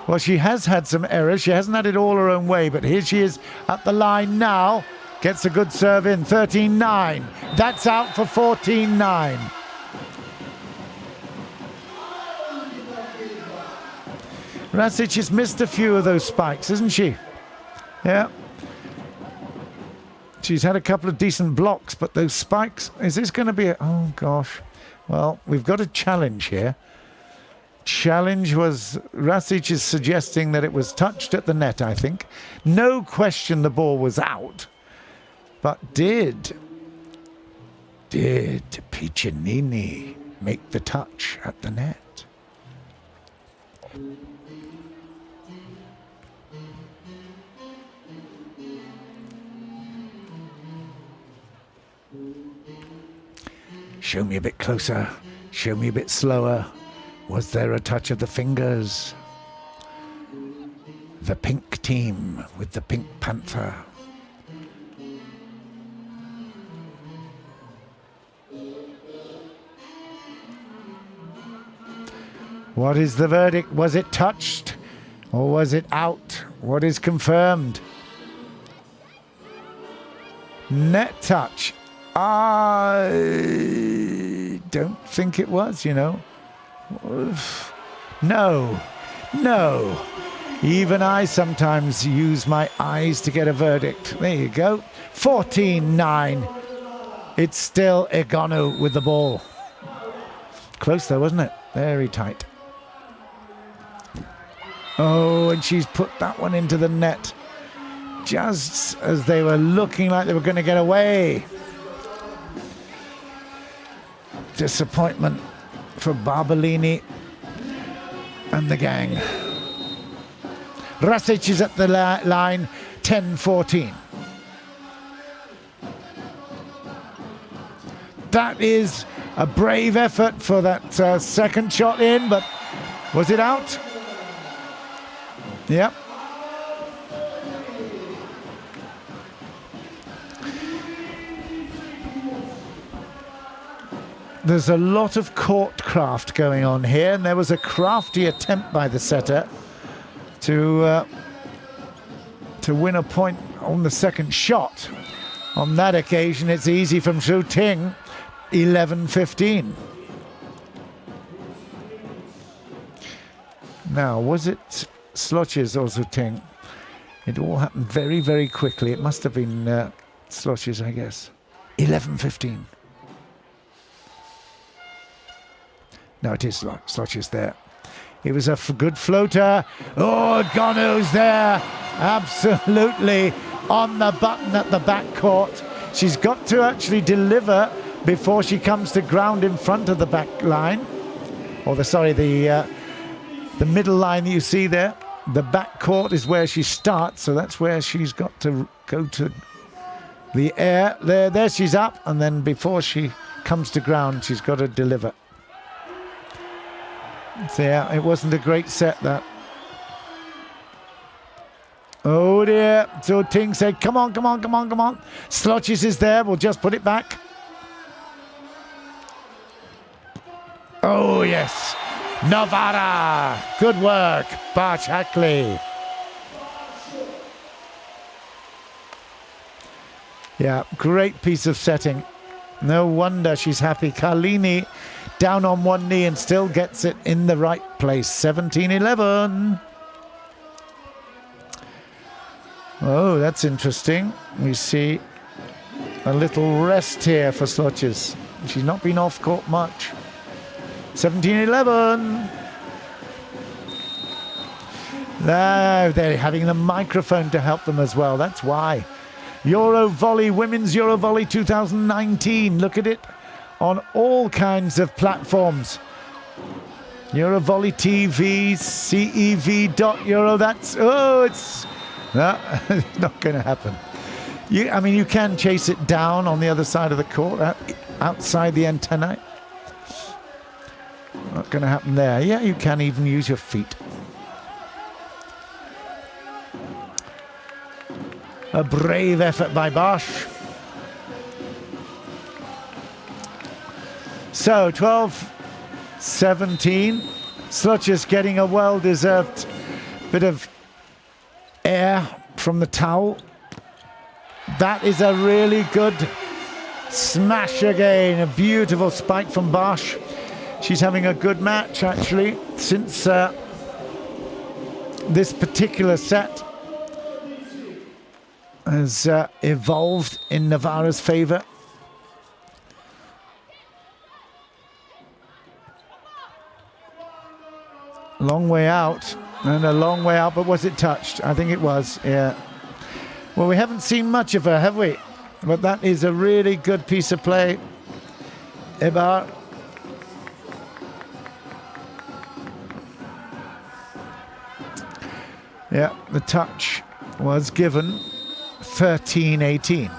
Well, she has had some errors. She hasn't had it all her own way, but here she is at the line now. Gets a good serve in. 13-9. That's out for 14-9. Rasic has missed a few of those spikes, isn't she? Yeah. She's had a couple of decent blocks, but those spikes, is this going to be a... Oh, gosh. Well, we've got a challenge here. Challenge was... Rasic is suggesting that it was touched at the net, I think. No question the ball was out. But did Piccinini make the touch at the net? Show me a bit closer. Show me a bit slower. Was there a touch of the fingers? The pink team with the pink panther. What is the verdict? Was it touched or was it out? What is confirmed? Net touch. I don't think it was, you know. No. Even I sometimes use my eyes to get a verdict. There you go. 14-9. It's still Egonu with the ball. Close though, wasn't it? Very tight. Oh, and she's put that one into the net just as they were looking like they were going to get away. Disappointment for Barbolini and the gang. Rasic is at the line, 10-14. That is a brave effort for that second shot in, but was it out? Yep. There's a lot of court craft going on here, and there was a crafty attempt by the setter to win a point on the second shot. On that occasion, it's easy from Zhu Ting, 11-15. Now, was it Sloches or Zhu Ting? It all happened very, very quickly. It must have been Sloches, I guess. 11-15. No, it is Sloches there. It was a good floater. Oh, Egonu's there. Absolutely on the button at the back court. She's got to actually deliver before she comes to ground in front of the back line. Or the middle line that you see there. The back court is where she starts, so that's where she's got to go to the air. There she's up, and then before she comes to ground, she's got to deliver. So yeah, it wasn't a great set, that. Oh dear. So Ting said, come on. Sloches is there. We'll just put it back. Oh, yes. Novara. Good work, Barch Hackley. Yeah, great piece of setting. No wonder she's happy. Carlini down on one knee and still gets it in the right place. place. 17-11. Oh, that's interesting. We see a little rest here for Sloches. She's not been off court much. 17-11. No, they're having the microphone to help them as well. That's why. Euro Volley, Women's Euro Volley 2019. Look at it on all kinds of platforms. Euro Volley TV, CEV.Euro. That's, it's not going to happen. You can chase it down on the other side of the court, outside the antennae. Not going to happen there. Yeah, you can even use your feet. A brave effort by Bosch. So 12-17. Sloches getting a well-deserved bit of air from the towel. That is a really good smash again. A beautiful spike from Bosch. She's having a good match, actually, since this particular set has evolved in Novara's favor. Long way out, and a long way out, but was it touched? I think it was, yeah. Well, we haven't seen much of her, have we? But that is a really good piece of play. Ibar. Yeah, the touch was given. 13-18.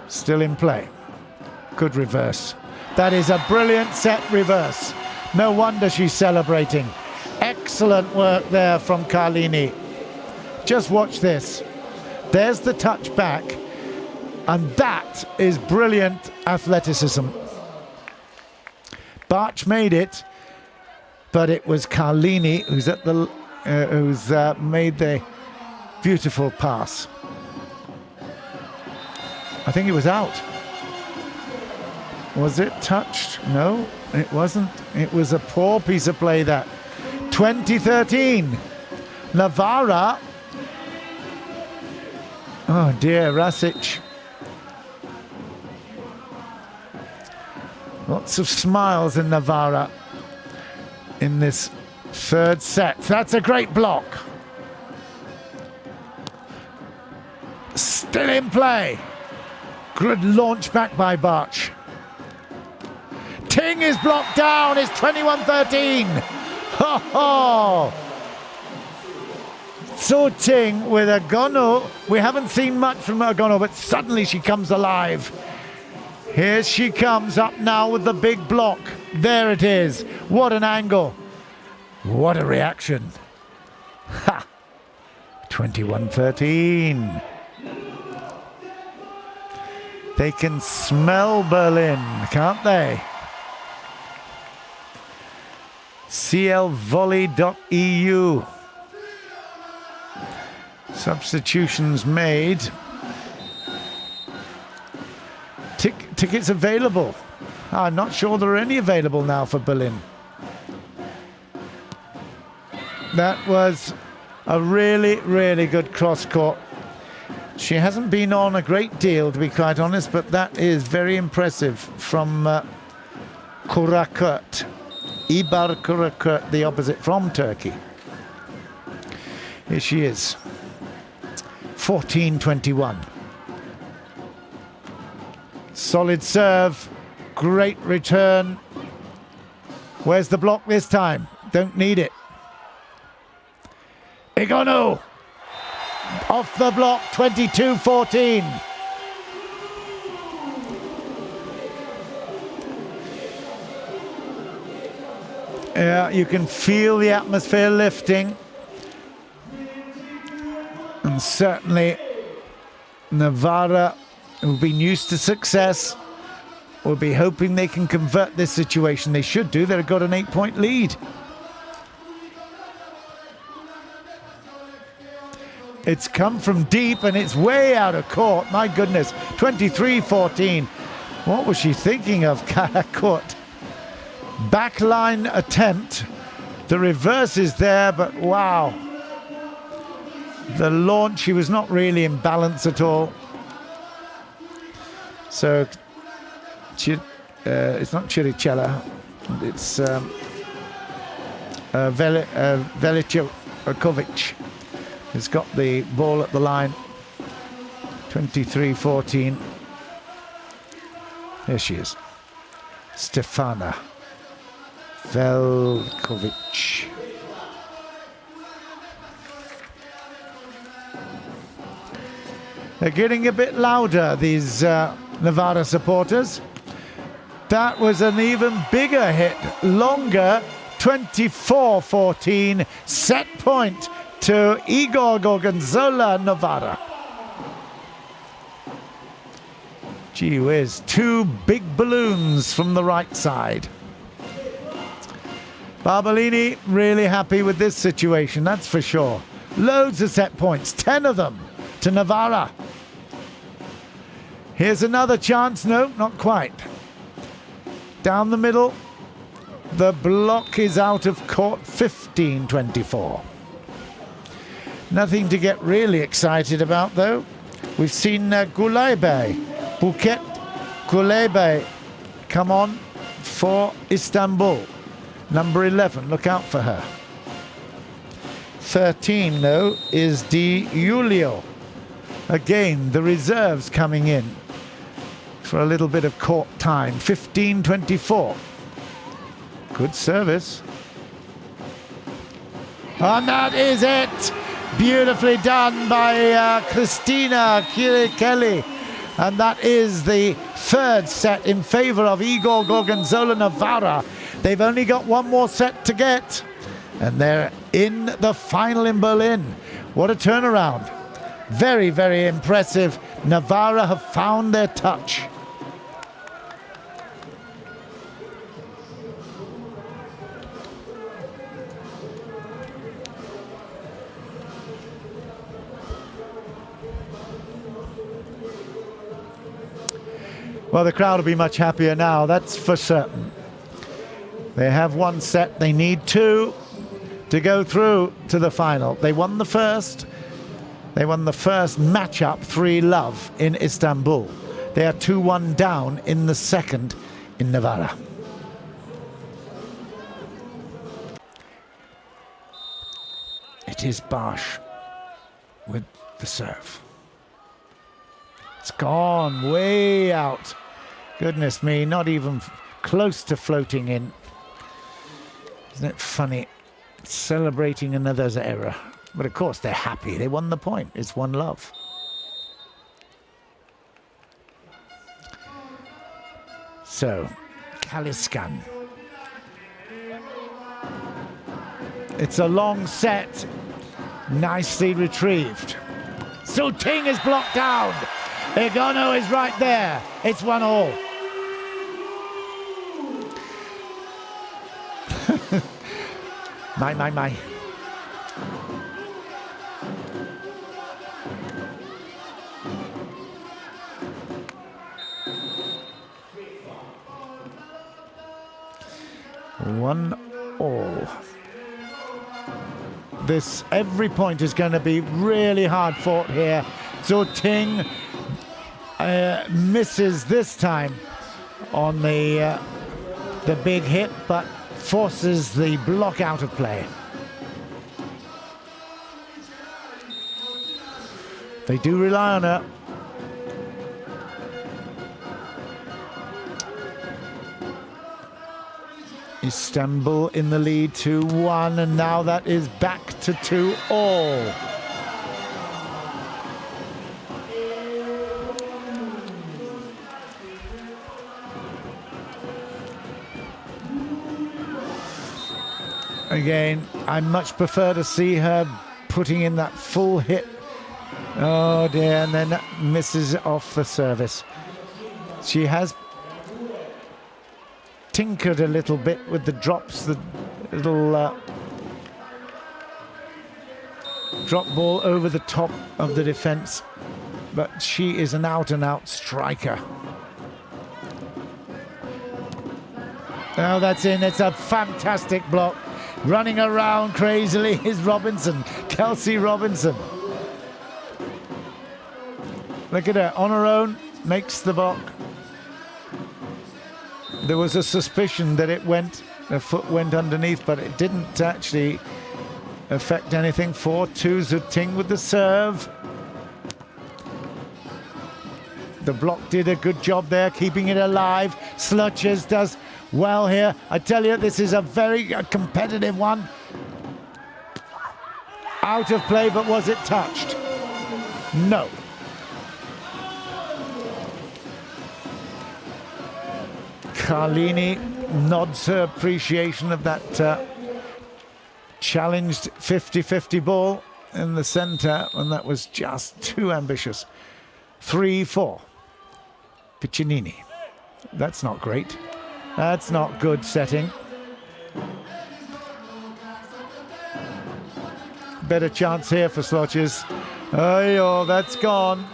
Still in play. Good reverse. That is a brilliant set reverse. No wonder she's celebrating. Excellent work there from Carlini. Just watch this. There's the touch back, and that is brilliant athleticism. Barch made it, but it was Carlini who's made the beautiful pass. I think it was out. Was it touched? No, it wasn't. It was a poor piece of play, that. 2013. Novara. Oh dear, Rasic. Lots of smiles in Novara in this third set. That's a great block. Still in play. Good launch back by Barch. Ting is blocked down. It's 21-13. Ho ho! Zhu Ting with Egonu. We haven't seen much from Egonu, but suddenly she comes alive. Here she comes up now with the big block. There it is. What an angle. What a reaction. Ha! 21-13. They can smell Berlin, can't they? clvolley.eu. Substitutions made. Tickets available. I'm not sure there are any available now for Berlin. That was a really, really good cross-court. She hasn't been on a great deal, to be quite honest, but that is very impressive from Kurakurt. Ibar Kurakurt, the opposite, from Turkey. Here she is. 14-21. Solid serve. Great return. Where's the block this time? Don't need it. Egonu! Off the block, 22-14. Yeah, you can feel the atmosphere lifting. And certainly Novara, who've been used to success, will be hoping they can convert this situation. They should do. They've got an 8-point lead. It's come from deep and it's way out of court. My goodness, 23-14. What was she thinking of, Karakurt? Backline attempt. The reverse is there, but wow. The launch, she was not really in balance at all. So, it's not Chiricella, it's Velikovic has got the ball at the line. 23-14. There she is. Stefana Velikovic. They're getting a bit louder, these Novara supporters. That was an even bigger hit, longer. 24-14, set point to Igor Gorgonzola, Novara. Gee whiz, two big balloons from the right side. Barbolini really happy with this situation, that's for sure. Loads of set points, 10 of them to Novara. Here's another chance, no, not quite. Down the middle, the block is out of court, 15-24. Nothing to get really excited about though. We've seen Gulebe, Buket Gulebe come on for Istanbul. Number 11, look out for her. 13 though is Di Julio. Again, the reserves coming in for a little bit of court time. 15-24. Good service. And that is it. Beautifully done by Christina Kirikeli. And that is the third set in favor of Igor Gorgonzola Novara. They've only got one more set to get. And they're in the final in Berlin. What a turnaround. Very, very impressive. Novara have found their touch. Well, the crowd will be much happier now, that's for certain. They have one set, they need two to go through to the final. They won the first. They won the first matchup 3-love in Istanbul. They are 2-1 down in the second in Novara. It is Barsh with the serve. It's gone way out. Goodness me, not even close to floating in. Isn't it funny? Celebrating another's error. But of course they're happy. They won the point. It's 1-love. So, Kaliskan. It's a long set. Nicely retrieved. Zhu Ting is blocked down. Egonu is right there. It's 1-all. My. One all. This every point is going to be really hard fought here. Zhu Ting misses this time on the big hit, but forces the block out of play. They do rely on her. Istanbul in the lead 2-1, and now that is back to 2-all. Again, I much prefer to see her putting in that full hit. Oh dear, and then misses off the service. She has tinkered a little bit with the drops, the little drop ball over the top of the defense, but she is an out-and-out striker. Oh, that's in. It's a fantastic block. Running around crazily is Robinson, Kelsey Robinson. Look at her, on her own, makes the block. There was a suspicion that her foot went underneath, but it didn't actually affect anything. 4-2, Zhu Ting with the serve. The block did a good job there, keeping it alive. Slutches does well here. I tell you, this is a very competitive one. Out of play, but was it touched? No. Carlini nods her appreciation of that challenged 50-50 ball in the centre, and that was just too ambitious. 3-4. Piccinini. That's not great. That's not good setting. Better chance here for Slotches. Oh, that's gone.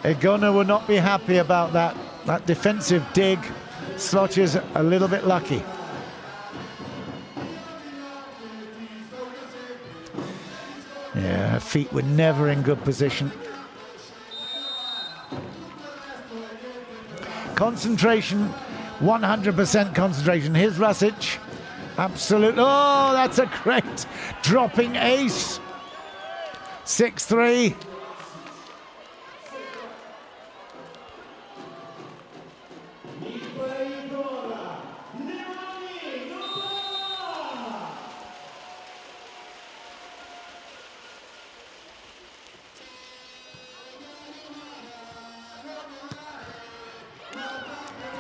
Egonu will not be happy about that. That defensive dig. Slotches a little bit lucky. Yeah, her feet were never in good position. Concentration, 100% concentration. Here's Rasic. Absolutely. Oh, that's a great dropping ace. 6-3.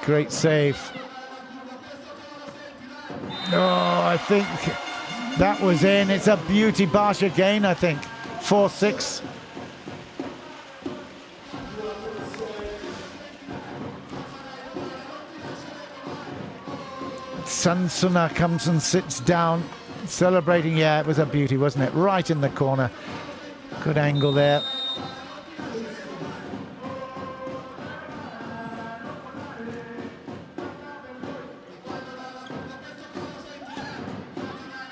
Great save. Oh, I think that was in. It's a beauty. Barsh again, I think. 4-6. Sansuna comes and sits down, celebrating. Yeah, it was a beauty, wasn't it? Right in the corner. Good angle there.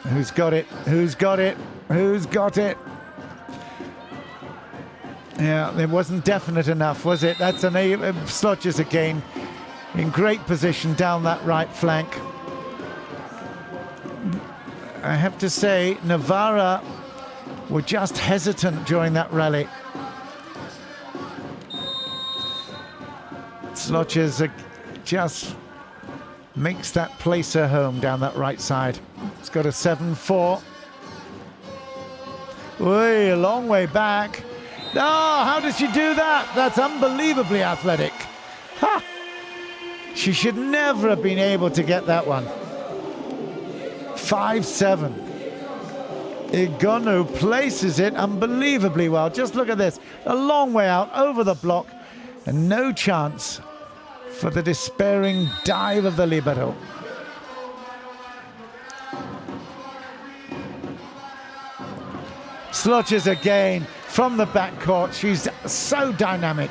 Who's got it? Who's got it? Who's got it? Yeah, it wasn't definite enough, was it? That's an Slotches again in great position down that right flank. I have to say, Novara were just hesitant during that rally. Slotches just makes that place her home down that right side. It's got a 7-4. Oy, a long way back. Oh, how did she do that? That's unbelievably athletic. Ha! She should never have been able to get that one. 5-7. Egonu places it unbelievably well. Just look at this. A long way out, over the block, and no chance for the despairing dive of the libero. Slotches again from the backcourt. She's so dynamic.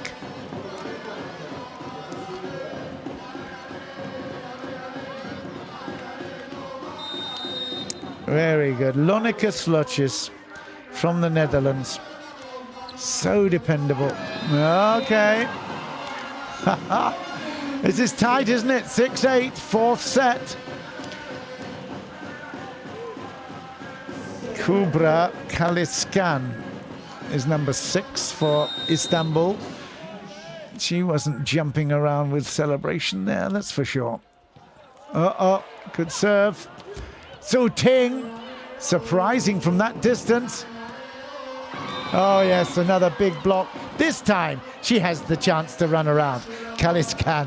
Very good. Lonneke Slotches from the Netherlands. So dependable. Okay. This is tight, isn't it? 6-8, fourth set. Kubra Kaliskan is number 6 for Istanbul. She wasn't jumping around with celebration there, that's for sure. Uh-oh, good serve. Zhu Ting, surprising from that distance. Oh yes, another big block. This time, she has the chance to run around. Kaliskan,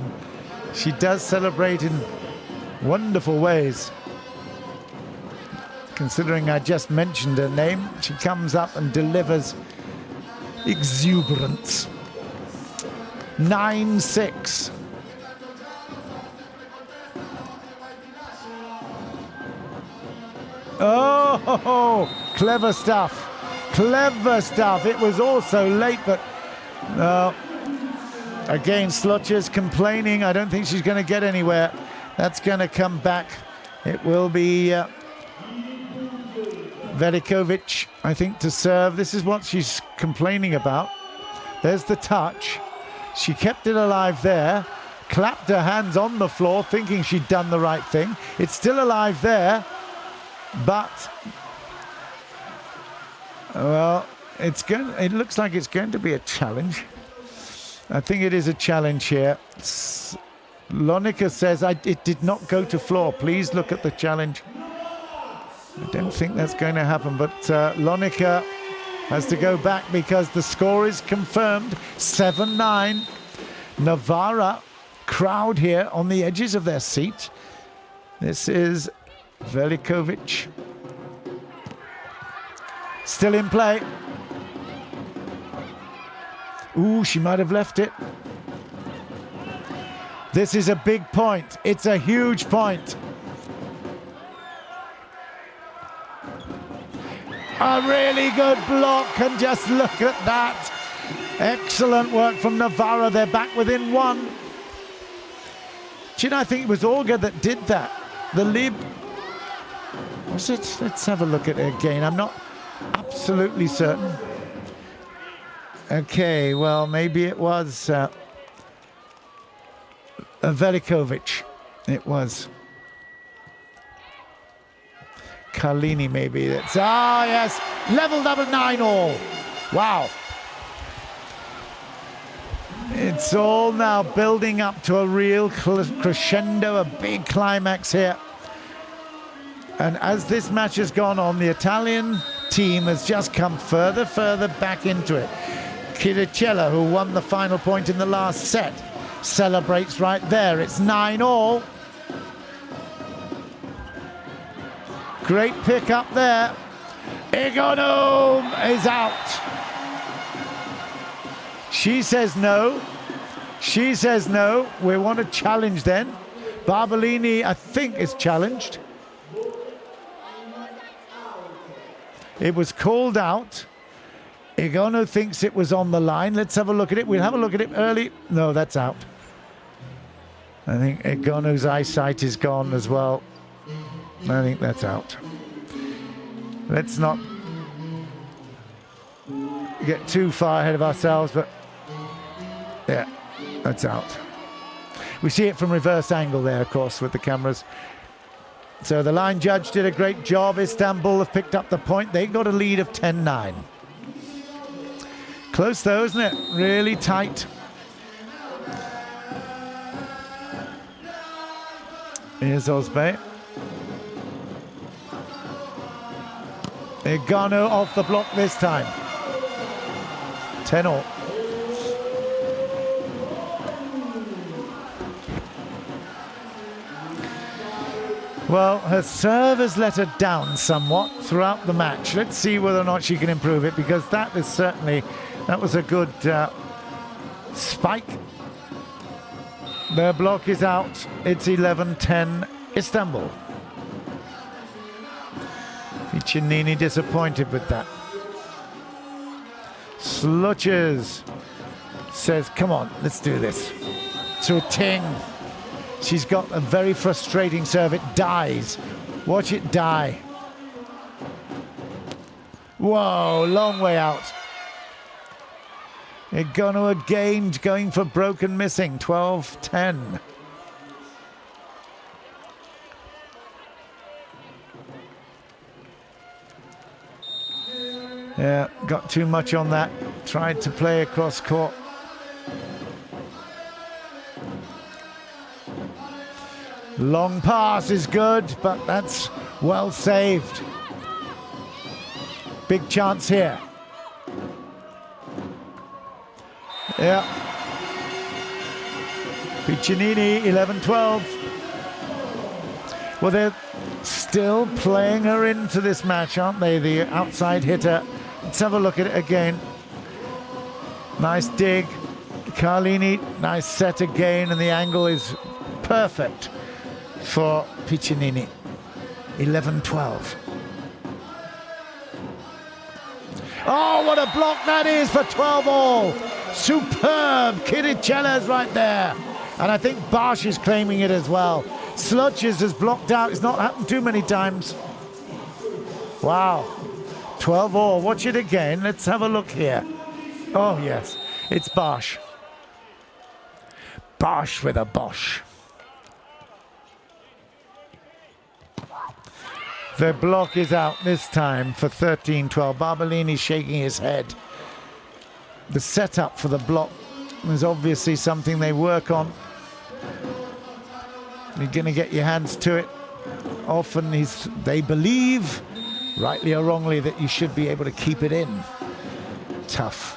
she does celebrate in wonderful ways. Considering I just mentioned her name, she comes up and delivers exuberance. 9-6. Oh, clever stuff. Clever stuff. It was also late, but again, Slucher's complaining. I don't think she's going to get anywhere. That's going to come back. It will be Velikovic, I think, to serve. This is what she's complaining about. There's the touch. She kept it alive there. Clapped her hands on the floor, thinking she'd done the right thing. It's still alive there, but well, it looks like it's going to be a challenge. I think it is a challenge here. Lonika says, it did not go to floor. Please look at the challenge. I don't think that's going to happen, but Lonika has to go back because the score is confirmed. 7-9. Novara, crowd here on the edges of their seat. This is Velikovic. Still in play. Ooh, she might have left it. This is a big point. It's a huge point. A really good block, and just look at that. Excellent work from Novara. They're back within one. Do you know, I think it was Olga that did that. The lib. Was it? Let's have a look at it again. I'm not absolutely certain. Okay, well, maybe it was Velikovic. It was Carlini, maybe. That's yes, level 9-all. Wow. It's all now building up to a real crescendo, a big climax here. And as this match has gone on, the Italian team has just come further back into it. Chiricella, who won the final point in the last set, celebrates right there. It's 9-all. Great pick up there. Egonu is out. She says no. She says no. We want a challenge then. Barbolini, I think, is challenged. It was called out. Egonu thinks it was on the line. Let's have a look at it. We'll have a look at it early. No, that's out. I think Egonu's eyesight is gone as well. I think that's out. Let's not get too far ahead of ourselves, but yeah, that's out. We see it from reverse angle there, of course, with the cameras. So the line judge did a great job. Istanbul have picked up the point. They got a lead of 10-9. Close though, isn't it? Really tight. Here's Ozbey. Egonu off the block this time. 10-all. Well, her serve has let her down somewhat throughout the match. Let's see whether or not she can improve it, because that is certainly, that was a good spike. Their block is out. It's 11-10 Istanbul. Piccinini disappointed with that. Sluchers says, come on, let's do this. Zhu Ting. She's got a very frustrating serve. It dies. Watch it die. Whoa, long way out. Egonu again going for broken missing. 12-10. Yeah, got too much on that. Tried to play across court. Long pass is good, but that's well saved. Big chance here. Yeah. Piccinini, 11-12. Well, they're still playing her into this match, aren't they? The outside hitter. Let's have a look at it again. Nice dig. Carlini, nice set again, and the angle is perfect for Piccinini. 11-12. Oh, what a block that is for 12 all. Superb. Kirichella's right there. And I think Bosch is claiming it as well. Sludges has blocked out. It's not happened too many times. Wow. 12 all. Watch it again. Let's have a look here. Oh, yes. It's Bosch. Bosch with a Bosch. The block is out this time for 13-12. Barbolini shaking his head. The setup for the block is obviously something they work on. You're going to get your hands to it. Often they believe, rightly or wrongly, that you should be able to keep it in. Tough.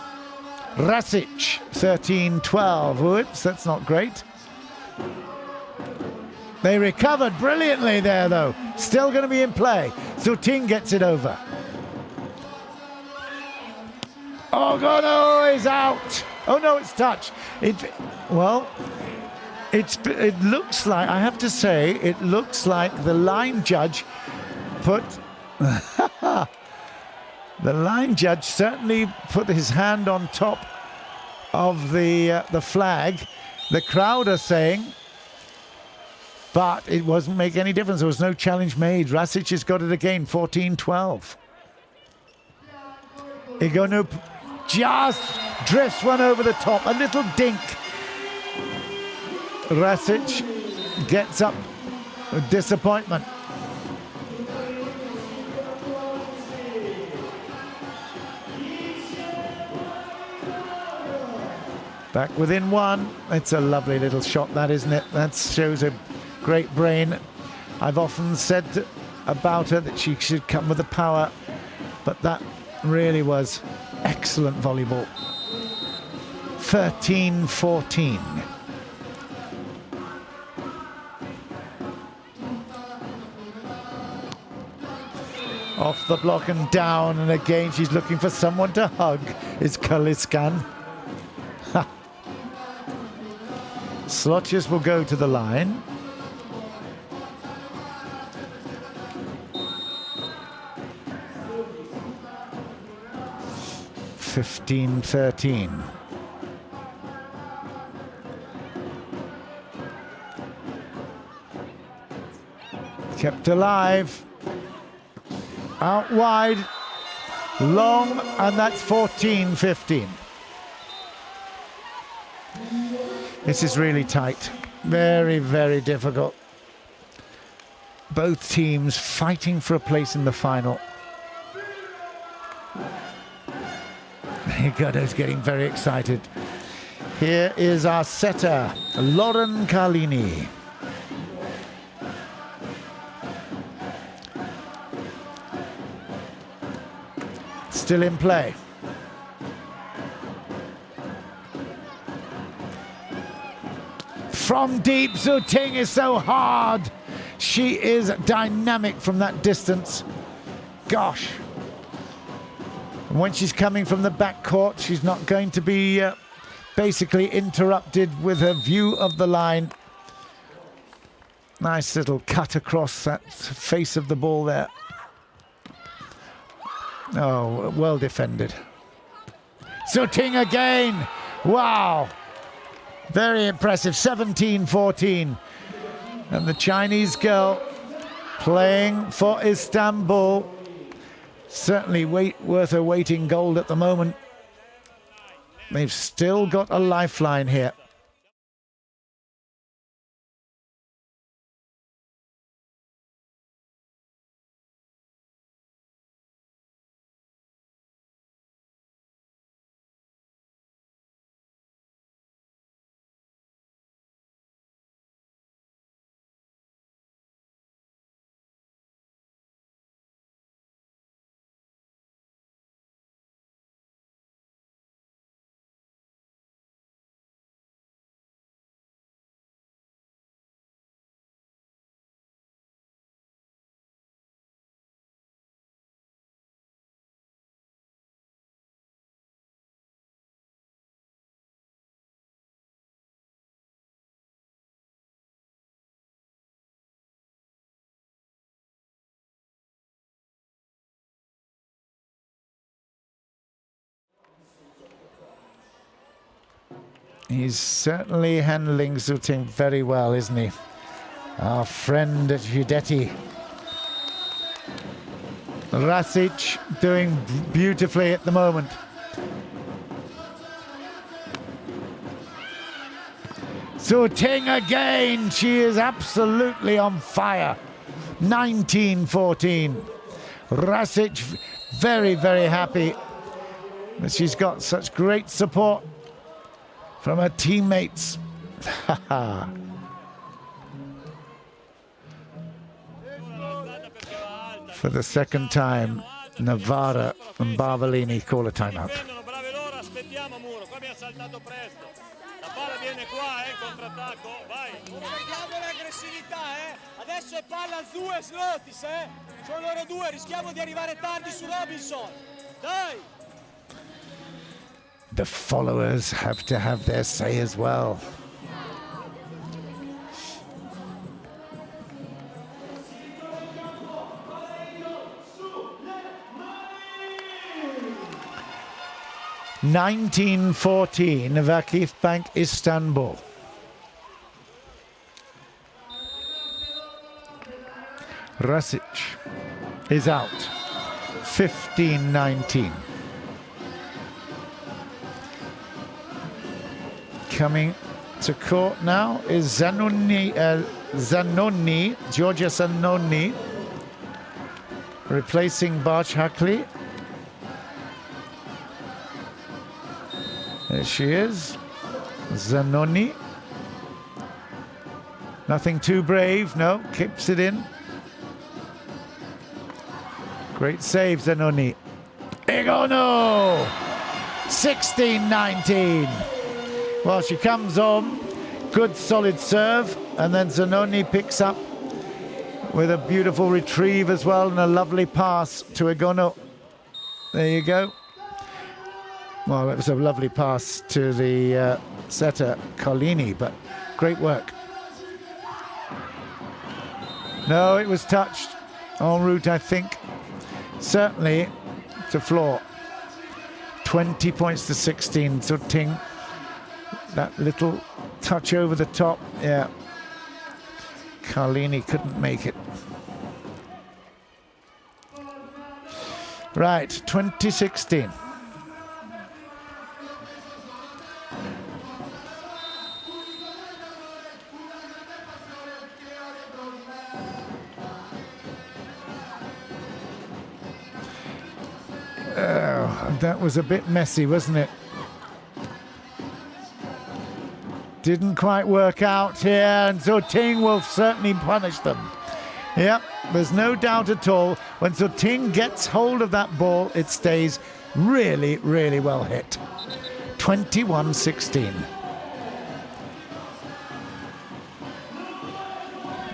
Rasic, 13-12. Whoops, that's not great. They recovered brilliantly there, though. Still going to be in play. Zhu Ting gets it over. Oh, God, no, he's out. Oh, no, it's touch. It looks like, I have to say, it looks like the line judge put... the line judge certainly put his hand on top of the flag. The crowd are saying... But it wasn't make any difference. There was no challenge made. Rasic has got it again, 14-12. Egonu just drifts one over the top. A little dink. Rasic gets up with disappointment. Back within one. It's a lovely little shot, that, isn't it? That shows a great brain. I've often said about her that she should come with the power, but that really was excellent volleyball. 13-14. Off the block and down, and again she's looking for someone to hug. It's Kaliskan. Slotches will go to the line. 15-13. Kept alive. Out wide. Long, and that's 14-15. This is really tight. Very, very difficult. Both teams fighting for a place in the final. Egonu's getting very excited. Here is our setter, Lauren Carlini. Still in play. From deep, Zhu Ting is so hard. She is dynamic from that distance. Gosh. And when she's coming from the back court, she's not going to be basically interrupted with her view of the line. Nice little cut across that face of the ball there. Oh, well defended. Zhu Ting again. Wow. Very impressive. 17-14. And the Chinese girl playing for Istanbul. Certainly worth her weight in gold at the moment. They've still got a lifeline here. He's certainly handling Zhu Ting very well, isn't he? Our friend at Judetti. Rasic doing beautifully at the moment. Zhu Ting again. She is absolutely on fire. 19-14. Rasic very, very happy that she's got such great support from her teammates. For the second time, Novara and Barbolini call a timeout.
Adesso è palla Zhu e Slotis, sono loro due, rischiamo di arrivare tardi su Robinson. Dai!
The followers have to have their say as well. (19-14) VakifBank Istanbul. Rasic is out. 15-19. Coming to court now is Zanoni, Georgia Zanoni, replacing Barch Hakli. There she is, Zanoni. Nothing too brave, no, keeps it in. Great save, Zanoni. Egonu! 16-19. Well, she comes on, good solid serve, and then Zanoni picks up with a beautiful retrieve as well, and a lovely pass to Egonu. There you go. Well, it was a lovely pass to the setter, Carlini, but great work. No, it was touched en route, I think. Certainly to floor. 20 points to 16. Zhu Ting, that little touch over the top, yeah. Carlini couldn't make it. Right, 2016. That was a bit messy, wasn't it? Didn't quite work out here, and Zhu Ting will certainly punish them. Yep, there's no doubt at all. When Zhu Ting gets hold of that ball, it stays really, really well hit. 21-16.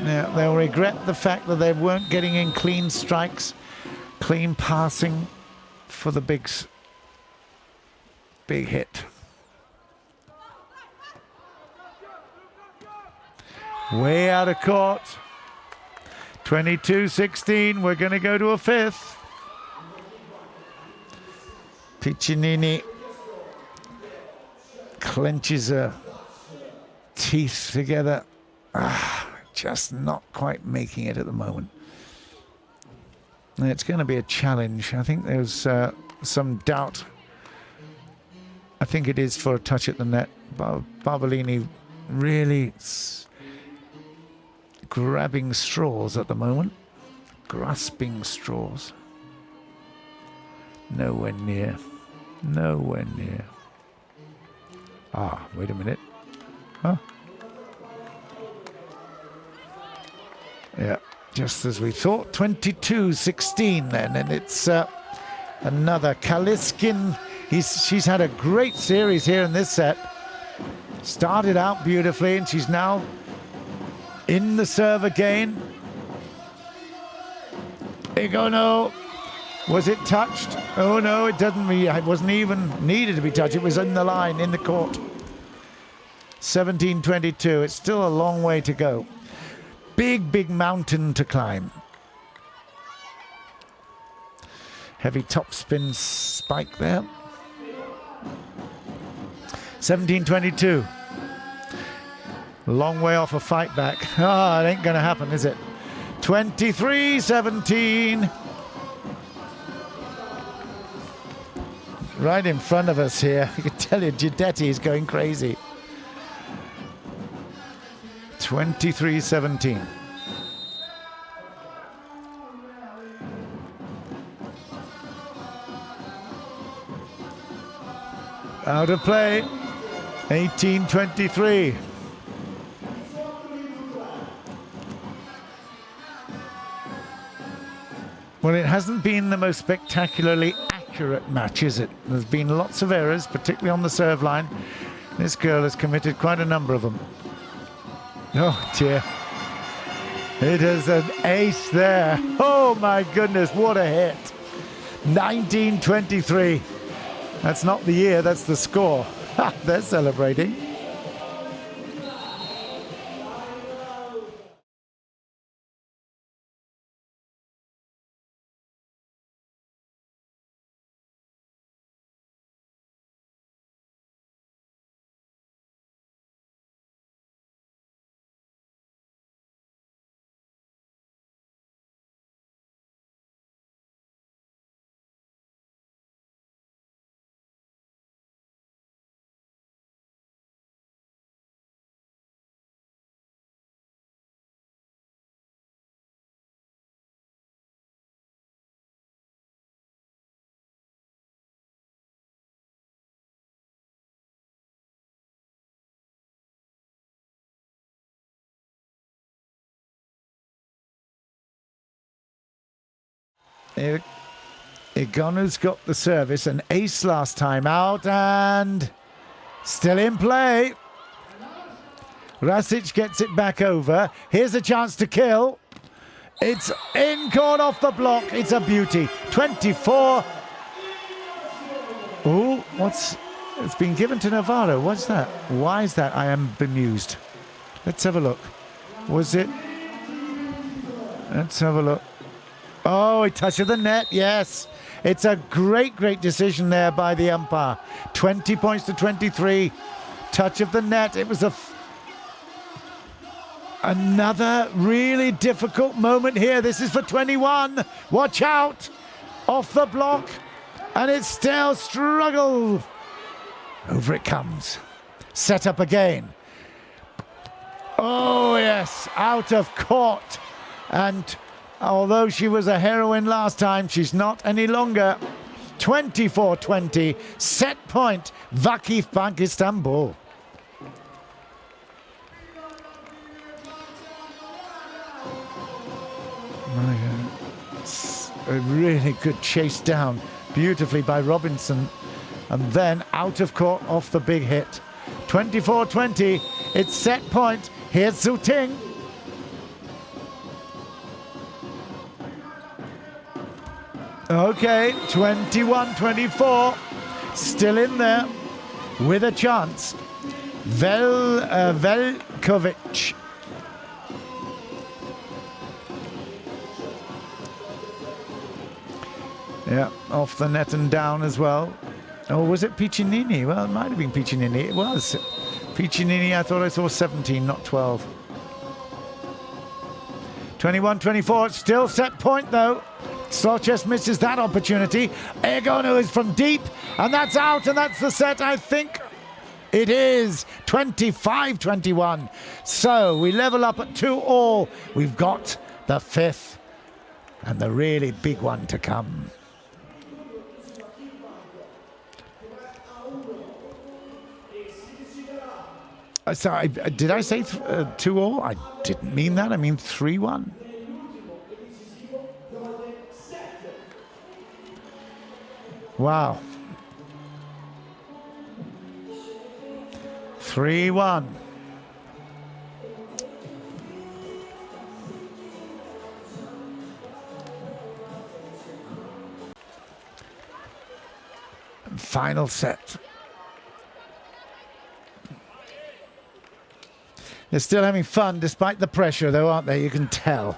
Now, they'll regret the fact that they weren't getting in clean strikes, clean passing for the big hit. Way out of court. 22-16. We're going to go to a fifth. Piccinini clenches her teeth together. Just not quite making it at the moment. It's going to be a challenge. I think there's some doubt. I think it is for a touch at the net. Barbolini really grabbing straws at the moment. Grasping straws. Nowhere near. Nowhere near. Wait a minute. Huh? Yeah, just as we thought. 22-16 then, and it's another Kaliskin. She's had a great series here in this set. Started out beautifully, and she's now in the serve again. Egonu. Was it touched? Oh no, it doesn't. It wasn't even needed to be touched. It was in the line, in the court. 17-22. It's still a long way to go. Big, big mountain to climb. Heavy topspin spike there. 17-22. Long way off a fight back. Ah, it ain't going to happen, is it? 23-17. Right in front of us here. You can tell you Giudetti is going crazy. 23-17. Out of play. 18-23. Well, it hasn't been the most spectacularly accurate match, is it? There's been lots of errors, particularly on the serve line. This girl has committed quite a number of them. Oh, dear. It is an ace there. Oh, my goodness, what a hit. 19-23. That's not the year, that's the score. Ha, they're celebrating. Egonu's got the service, an ace last time out, and still in play. Rasic gets it back over. Here's a chance to kill. It's in court off the block. It's a beauty. 24. Oh, it's been given to Novara. What's that? Why is that? I am bemused. Let's have a look. Was it? Let's have a look. Oh, a touch of the net, yes. It's a great, great decision there by the umpire. 20 points to 23. Touch of the net. It was another really difficult moment here. This is for 21. Watch out. Off the block. And it's still struggle. Over it comes. Set up again. Oh, yes. Out of court. And although she was a heroine last time, she's not any longer. 24-20, set point, VakifBank Istanbul. It's a really good chase down, beautifully by Robinson. And then out of court off the big hit. 24-20, it's set point. Here's Zhu Ting. Okay, 21-24, still in there with a chance. Velkovic. Yeah, off the net and down as well. Or was it Piccinini? Well, it might have been Piccinini. It was. Piccinini, I thought I saw 17, not 12. 21-24, it's still set point though. Solches misses that opportunity. Egonu is from deep, and that's out, and that's the set, I think. It is 25-21. So we level up at 2-all. We've got the fifth and the really big one to come. Sorry, did I say 2-all? I didn't mean that. I mean 3-1. Wow. 3-1. Final set. They're still having fun despite the pressure, though, aren't they? You can tell.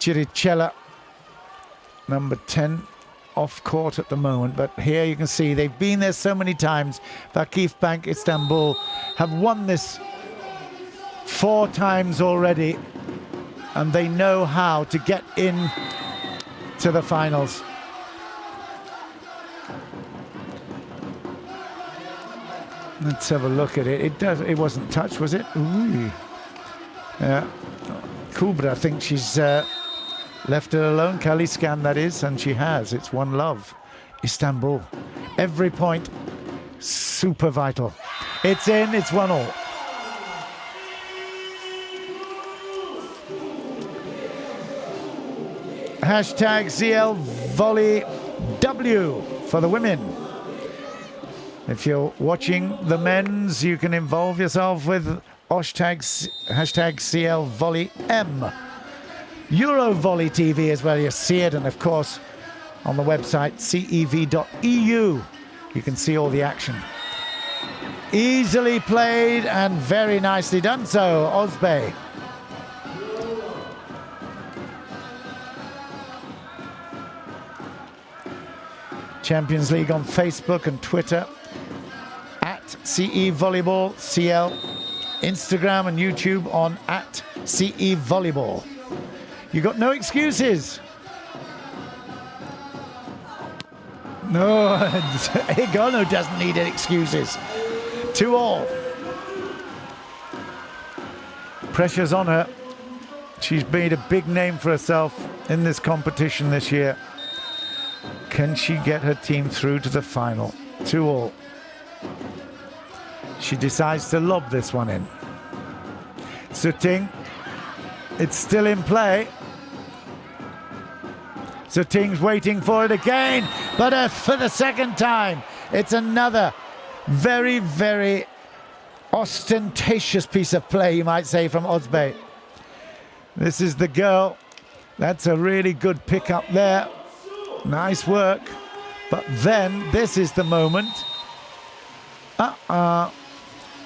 Chiricella, number 10. off court at the moment, but here you can see they've been there so many times. VakifBank Istanbul have won this 4 times already, and they know how to get in to the finals. Let's have a look at it. It wasn't touched, was it? Ooh. Yeah. Kubra thinks she's left it alone. Kaliskan, that is, and she has. It's 1-0. Istanbul. Every point super vital. It's in. It's 1-1. Hashtag CL Volley W for the women. If you're watching the men's, you can involve yourself with hashtag CL Volley M. Euro Volley TV as well, you see it, and of course on the website cev.eu you can see all the action. Easily played and very nicely done so, Ozbey. Champions League on Facebook and Twitter at CE Volleyball CL, Instagram and YouTube on at CE Volleyball. You got no excuses. No, Egonu doesn't need any excuses. 2-2. Pressure's on her. She's made a big name for herself in this competition this year. Can she get her team through to the final? 2-2. She decides to lob this one in. Zhu Ting, it's still in play. Zhu Ting's waiting for it again, but for the second time. It's another very, very ostentatious piece of play, you might say, from Ozbey. This is the girl. That's a really good pick up there. Nice work. But then this is the moment.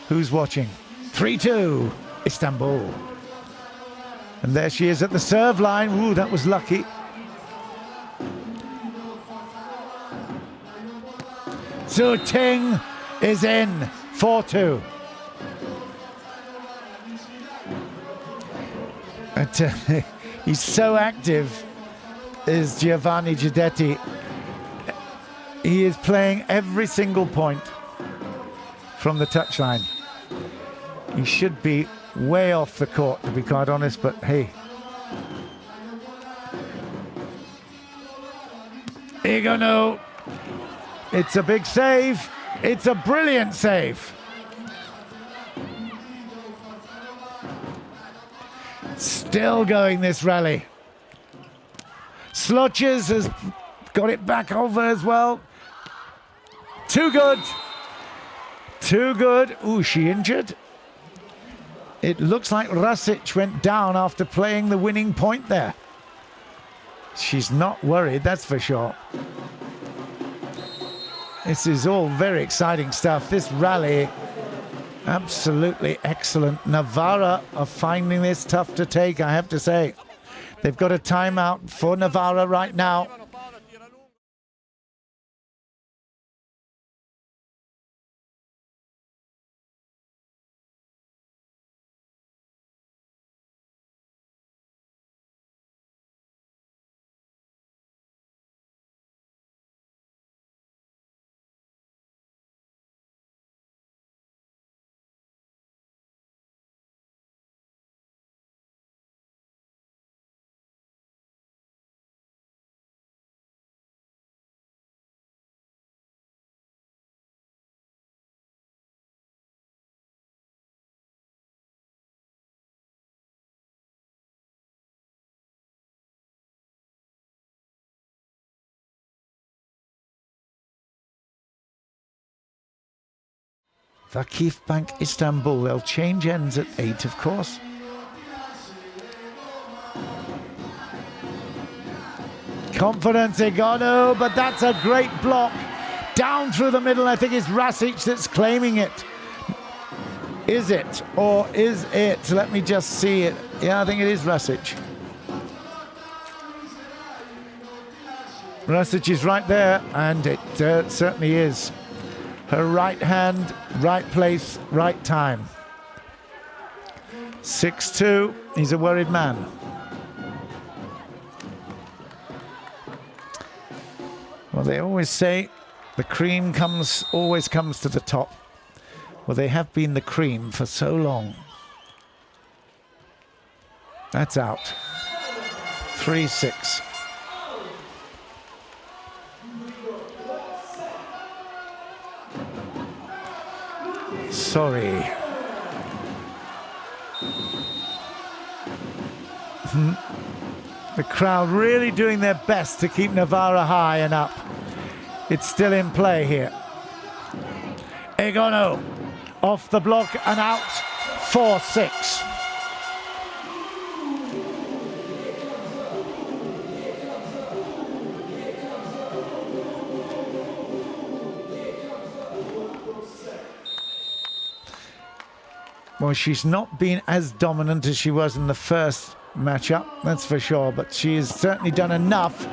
Who's watching? 3-2, Istanbul. And there she is at the serve line. Ooh, that was lucky. Zhu Ting is in. 4-2. He's so active, is Giovanni Giudetti. He is playing every single point from the touchline. He should be way off the court, to be quite honest, but hey. Egonu. It's a big save. It's a brilliant save. Still going this rally. Slotches has got it back over as well. Too good. Too good. Ooh, she injured. It looks like Rasic went down after playing the winning point there. She's not worried, that's for sure. This is all very exciting stuff. This rally, absolutely excellent. Novara are finding this tough to take, I have to say. They've got a timeout for Novara right now. VakifBank Istanbul, they'll change ends at 8, of course. Confidence, Egonu, but that's a great block. Down through the middle, I think it's Rasic that's claiming it. Is it, or is it? Let me just see it. Yeah, I think it is Rasic. Rasic is right there, and it certainly is. Her right hand, right place, right time. 6-2, he's a worried man. Well, they always say the cream always comes to the top. Well, they have been the cream for so long. That's out. 3-6. Sorry. The crowd really doing their best to keep Novara high and up. It's still in play here. Egonu off the block and out. 4-6. Well, she's not been as dominant as she was in the first matchup, that's for sure, but she has certainly done enough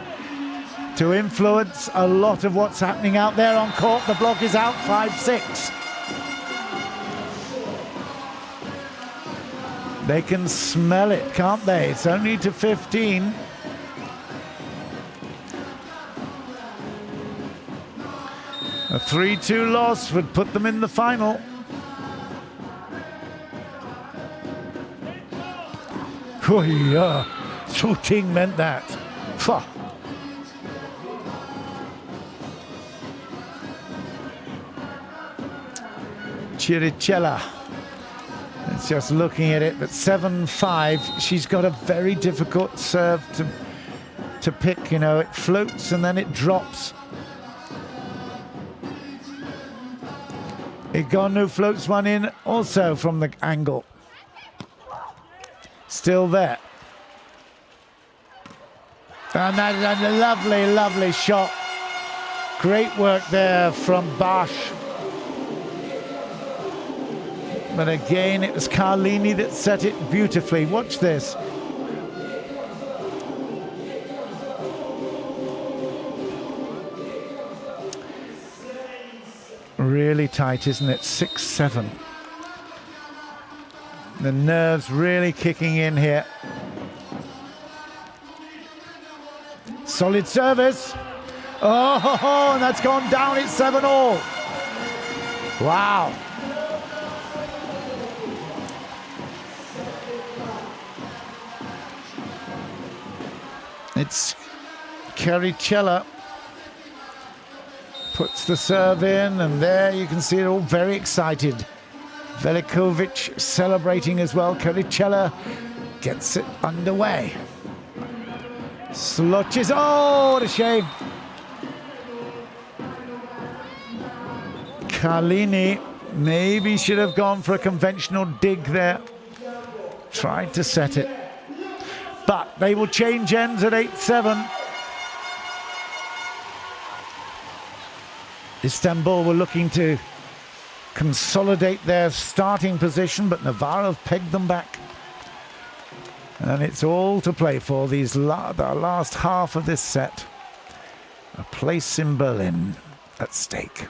to influence a lot of what's happening out there on court. The block is out, 5-6. They can smell it, can't they? It's only to 15. A 3-2 loss would put them in the final. Oh yeah, Zhu Ting meant that. Phew. Chiricella. It's just looking at it, but 7-5. She's got a very difficult serve to pick. You know, it floats and then it drops. Egonu floats one in also from the angle. Still there. And that's a lovely, lovely shot. Great work there from Bosch. But again, it was Carlini that set it beautifully. Watch this. Really tight, isn't it? 6-7. The nerves really kicking in here. Solid service. Oh, and that's gone down. It's 7-all. Wow. It's Chiricella puts the serve in, and there you can see it all very excited. Velikovic celebrating as well. Chiricella gets it underway. Slotches. Oh, what a shame. Carlini maybe should have gone for a conventional dig there. Tried to set it. But they will change ends at 8-7. Istanbul were looking to consolidate their starting position, but Novara have pegged them back. And it's all to play for the last half of this set. A place in Berlin at stake.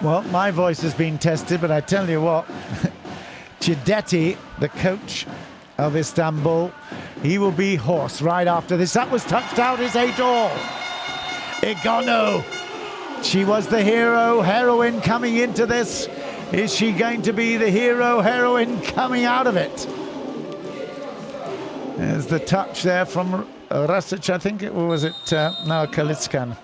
Well, my voice has been tested, but I tell you what, Cidetti, the coach of Istanbul, he will be hoarse right after this. That was touched out, is 8-all. Egonu, she was the heroine coming into this. Is she going to be the heroine coming out of it? There's the touch there from Rasic, I think it was it, no, Kalitskan.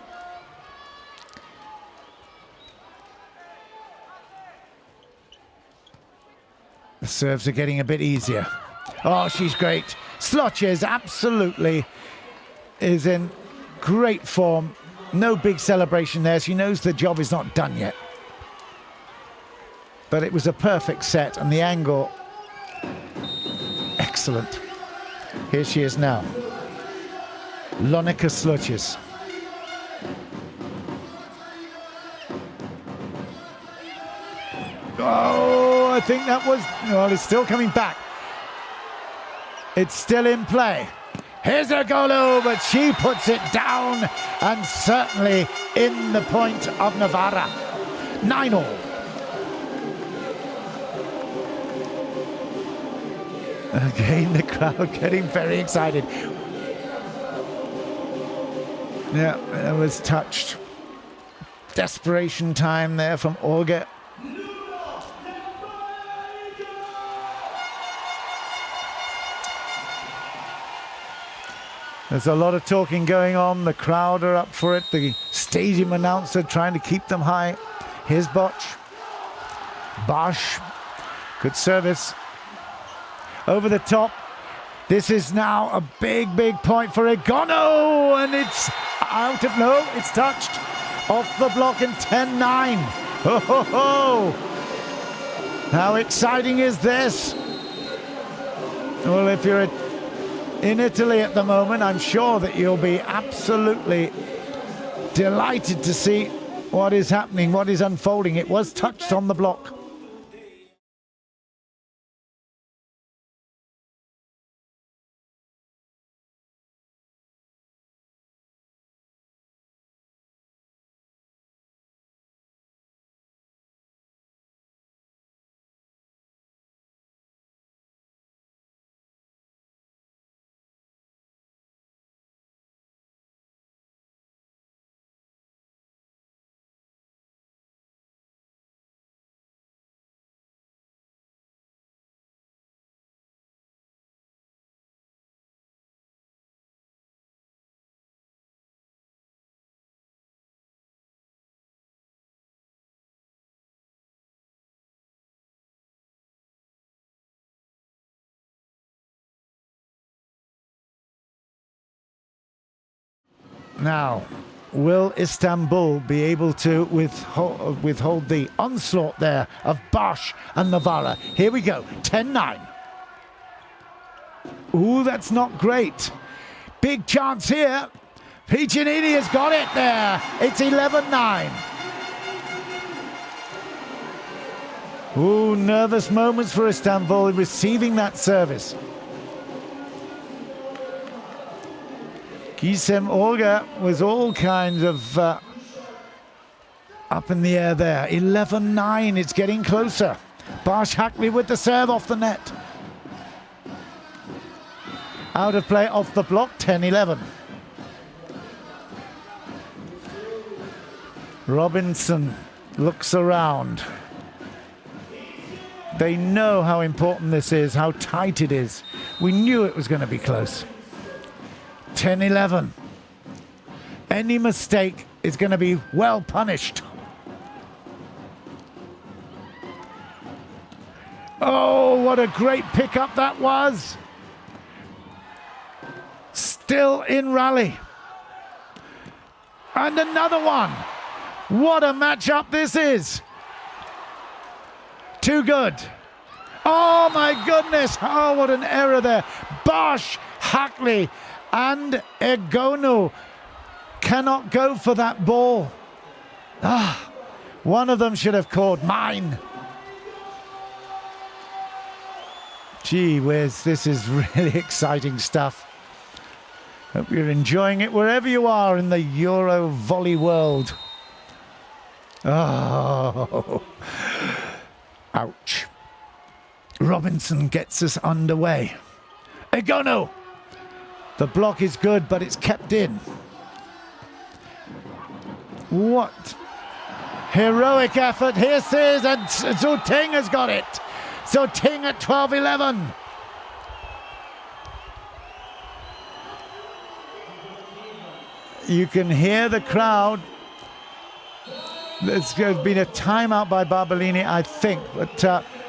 The serves are getting a bit easier. Oh, she's great. Slotches absolutely is in great form. No big celebration there. She knows the job is not done yet. But it was a perfect set, and the angle, excellent. Here she is now. Lonika Slotches. Oh! think that was... Well, it's still coming back. It's still in play. Here's Egonu, but she puts it down, and certainly in the point of Novara. 9-all. Again, the crowd getting very excited. Yeah, it was touched. Desperation time there from Olga. There's a lot of talking going on. The crowd are up for it. The stadium announcer trying to keep them high. Here's Bosch. Bosch. Good service. Over the top. This is now a big, big point for Egonu. And it's out of... No, it's touched. Off the block and 10-9. Ho, ho, ho. How exciting is this? Well, if you're in Italy at the moment, I'm sure that you'll be absolutely delighted to see what is happening, what is unfolding. It was touched on the block. Now, will Istanbul be able to withhold the onslaught there of Bosch and Novara? Here we go, 10-9. Ooh, that's not great. Big chance here. Piccinini has got it there. It's 11-9. Ooh, nervous moments for Istanbul receiving that service. Gisem Olga was all kinds of up in the air there. 11-9, it's getting closer. Bosch Hackley with the serve off the net. Out of play off the block, 10-11. Robinson looks around. They know how important this is, how tight it is. We knew it was going to be close. 10-11. Any mistake is going to be well punished. Oh, what a great pickup that was. Still in rally. And another one. What a matchup this is. Too good. Oh my goodness. Oh, what an error there. Bosch, Hackley and Egonu cannot go for that ball. One of them should have called mine. Gee whiz, this is really exciting stuff. Hope you're enjoying it wherever you are in the Euro volley world. Oh, ouch. Robinson gets us underway. Egonu. The block is good, but it's kept in. What heroic effort. Here it is, and Zhu Ting has got it. Zhu Ting at 12-11. You can hear the crowd. There's been a timeout by Barbolini, I think. But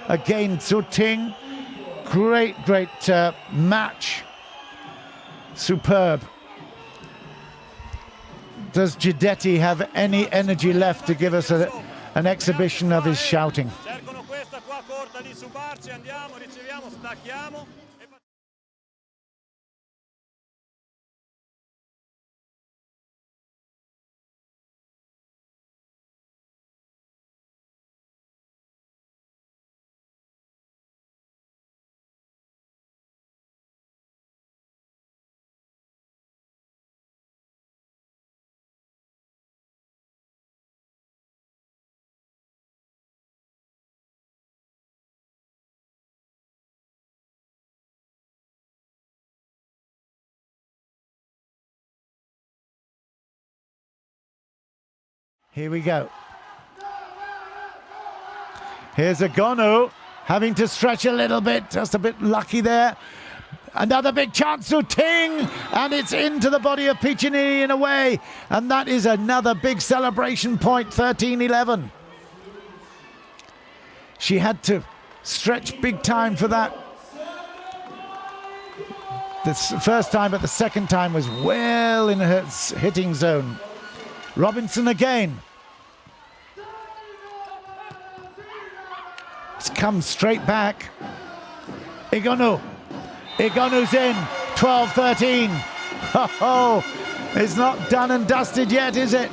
again, Zhu Ting, great match. Superb. Does Giudetti have any energy left to give us an exhibition of his shouting? Here we go. Here's Egonu having to stretch a little bit, just a bit lucky there. Another big chance, Zhu Ting, and it's into the body of Piccinini in a way, and that is another big celebration point, 13-11. She had to stretch big time for that. The first time, but the second time was well in her hitting zone. Robinson again. It's come straight back. Egonu. Egonu's in. 12-13. Oh, it's not done and dusted yet, is it?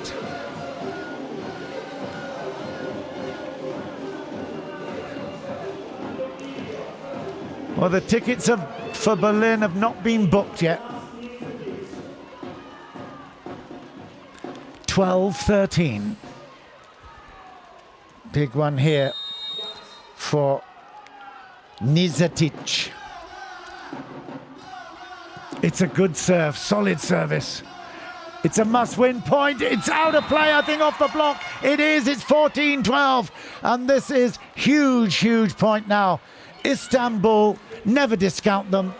Well, the tickets for Berlin have not been booked yet. 12-13. Big one here for Nizetic. It's a good serve, solid service. It's a must-win point. It's out of play, I think, off the block. It is. It's 14-12. And this is huge, huge point now. Istanbul, never discount them.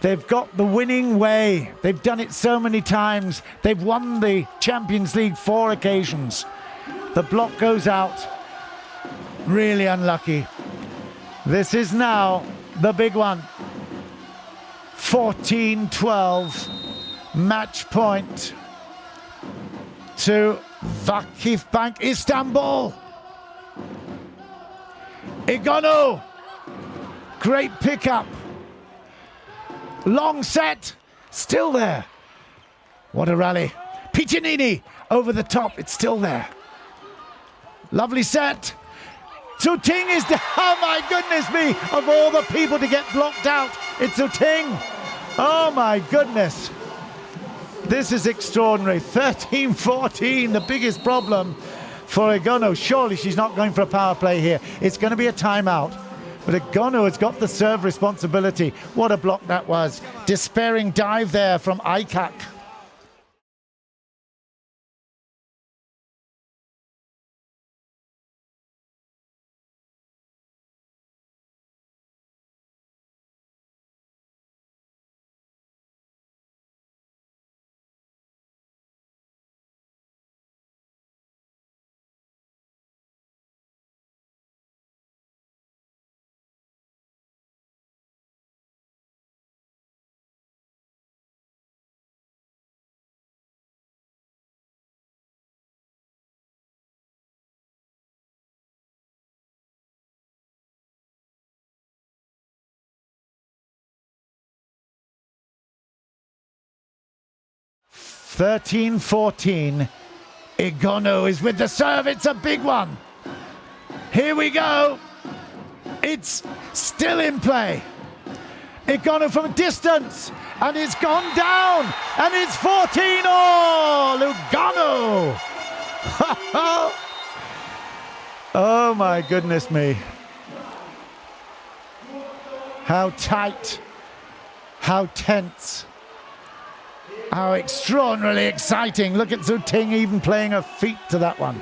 They've got the winning way. They've done it so many times. They've won the Champions League 4 occasions. The block goes out. Really unlucky. This is now the big one. 14-12. Match point to VakifBank Istanbul. Egonu. Great pickup. Long set. Still there. What a rally. Piccinini over the top. It's still there. Lovely set. Zhu Ting is... Oh, my goodness me. Of all the people to get blocked out, it's Zhu Ting. Oh, my goodness. This is extraordinary. 13-14, the biggest problem for Egonu. Surely she's not going for a power play here. It's going to be a timeout. But Egonu has got the serve responsibility. What a block that was. Despairing dive there from Aikak. (13-14). Egonu is with the serve. It's a big one. Here we go. It's still in play. Egonu from a distance, and it's gone down, and it's 14-all. Egonu. Oh my goodness me. How tight, how tense. How extraordinarily exciting. Look at Zhu Ting even playing her feet to that one.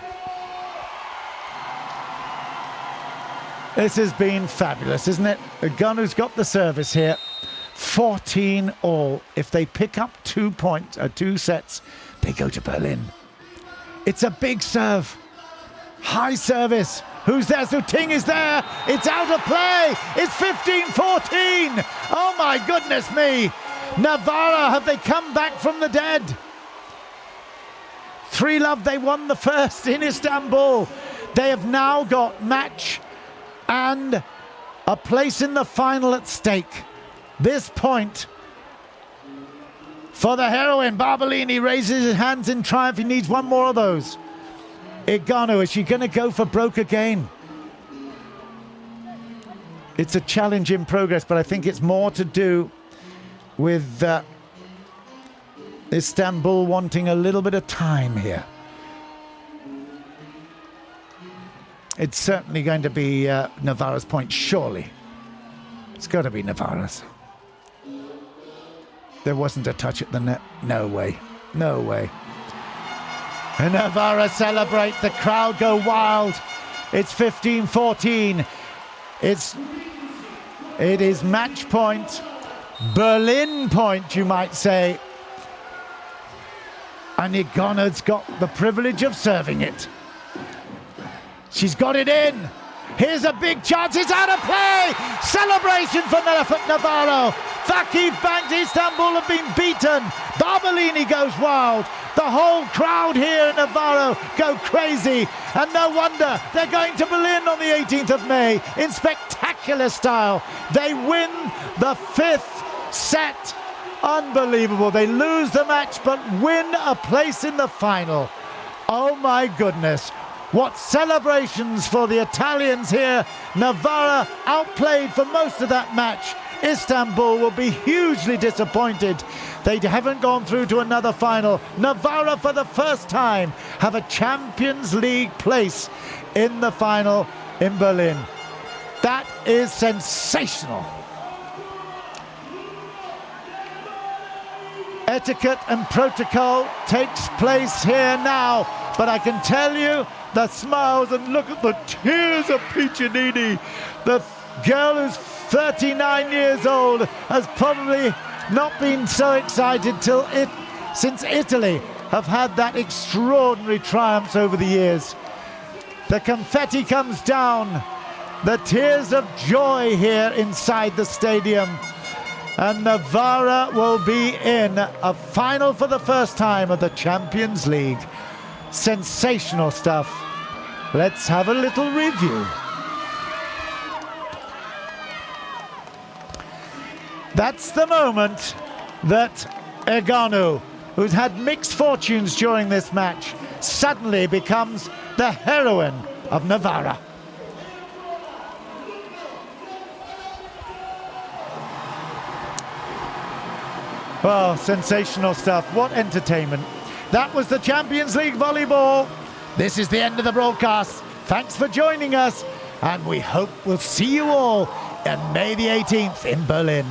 This has been fabulous, isn't it? Egonu's got the service here. 14-all. If they pick up 2 sets, they go to Berlin. It's a big serve. High service. Who's there? Zhu Ting is there. It's out of play. It's 15-14. Oh my goodness me. Novara, have they come back from the dead? 3-love, they won the first in Istanbul. They have now got match and a place in the final at stake. This point for the heroine. Barbolini raises his hands in triumph. He needs one more of those. Egonu, is she going to go for broke again? It's a challenge in progress, but I think it's more to do with Istanbul wanting a little bit of time here. It's certainly going to be Novara's point, surely. It's got to be Novara's. There wasn't a touch at the net. No way. No way. And Novara celebrate, the crowd go wild. It's 15-14. It is match point, Berlin point, you might say. And Egonu's got the privilege of serving it. She's got it in. Here's a big chance, it's out of play! Celebration for Novara. VakifBank Istanbul have been beaten. Barbolini goes wild. The whole crowd here in Novara go crazy. And no wonder they're going to Berlin on the 18th of May in spectacular style. They win the 5th set. Unbelievable. They lose the match but win a place in the final. Oh my goodness. What celebrations for the Italians here. Novara outplayed for most of that match. Istanbul will be hugely disappointed. They haven't gone through to another final. Novara, for the first time, have a Champions League place in the final in Berlin. That is sensational. Etiquette and protocol takes place here now, but I can tell you the smiles, and look at the tears of Piccinini. The girl who's 39 years old has probably not been so excited since Italy have had that extraordinary triumphs over the years. The confetti comes down, the tears of joy here inside the stadium, and Novara will be in a final for the first time of the Champions League. Sensational stuff. Let's have a little review. That's the moment that Egonu, who's had mixed fortunes during this match, suddenly becomes the heroine of Novara. Oh, sensational stuff. What entertainment. That was the Champions League volleyball. This is the end of the broadcast. Thanks for joining us, and we hope we'll see you all on May the 18th in Berlin.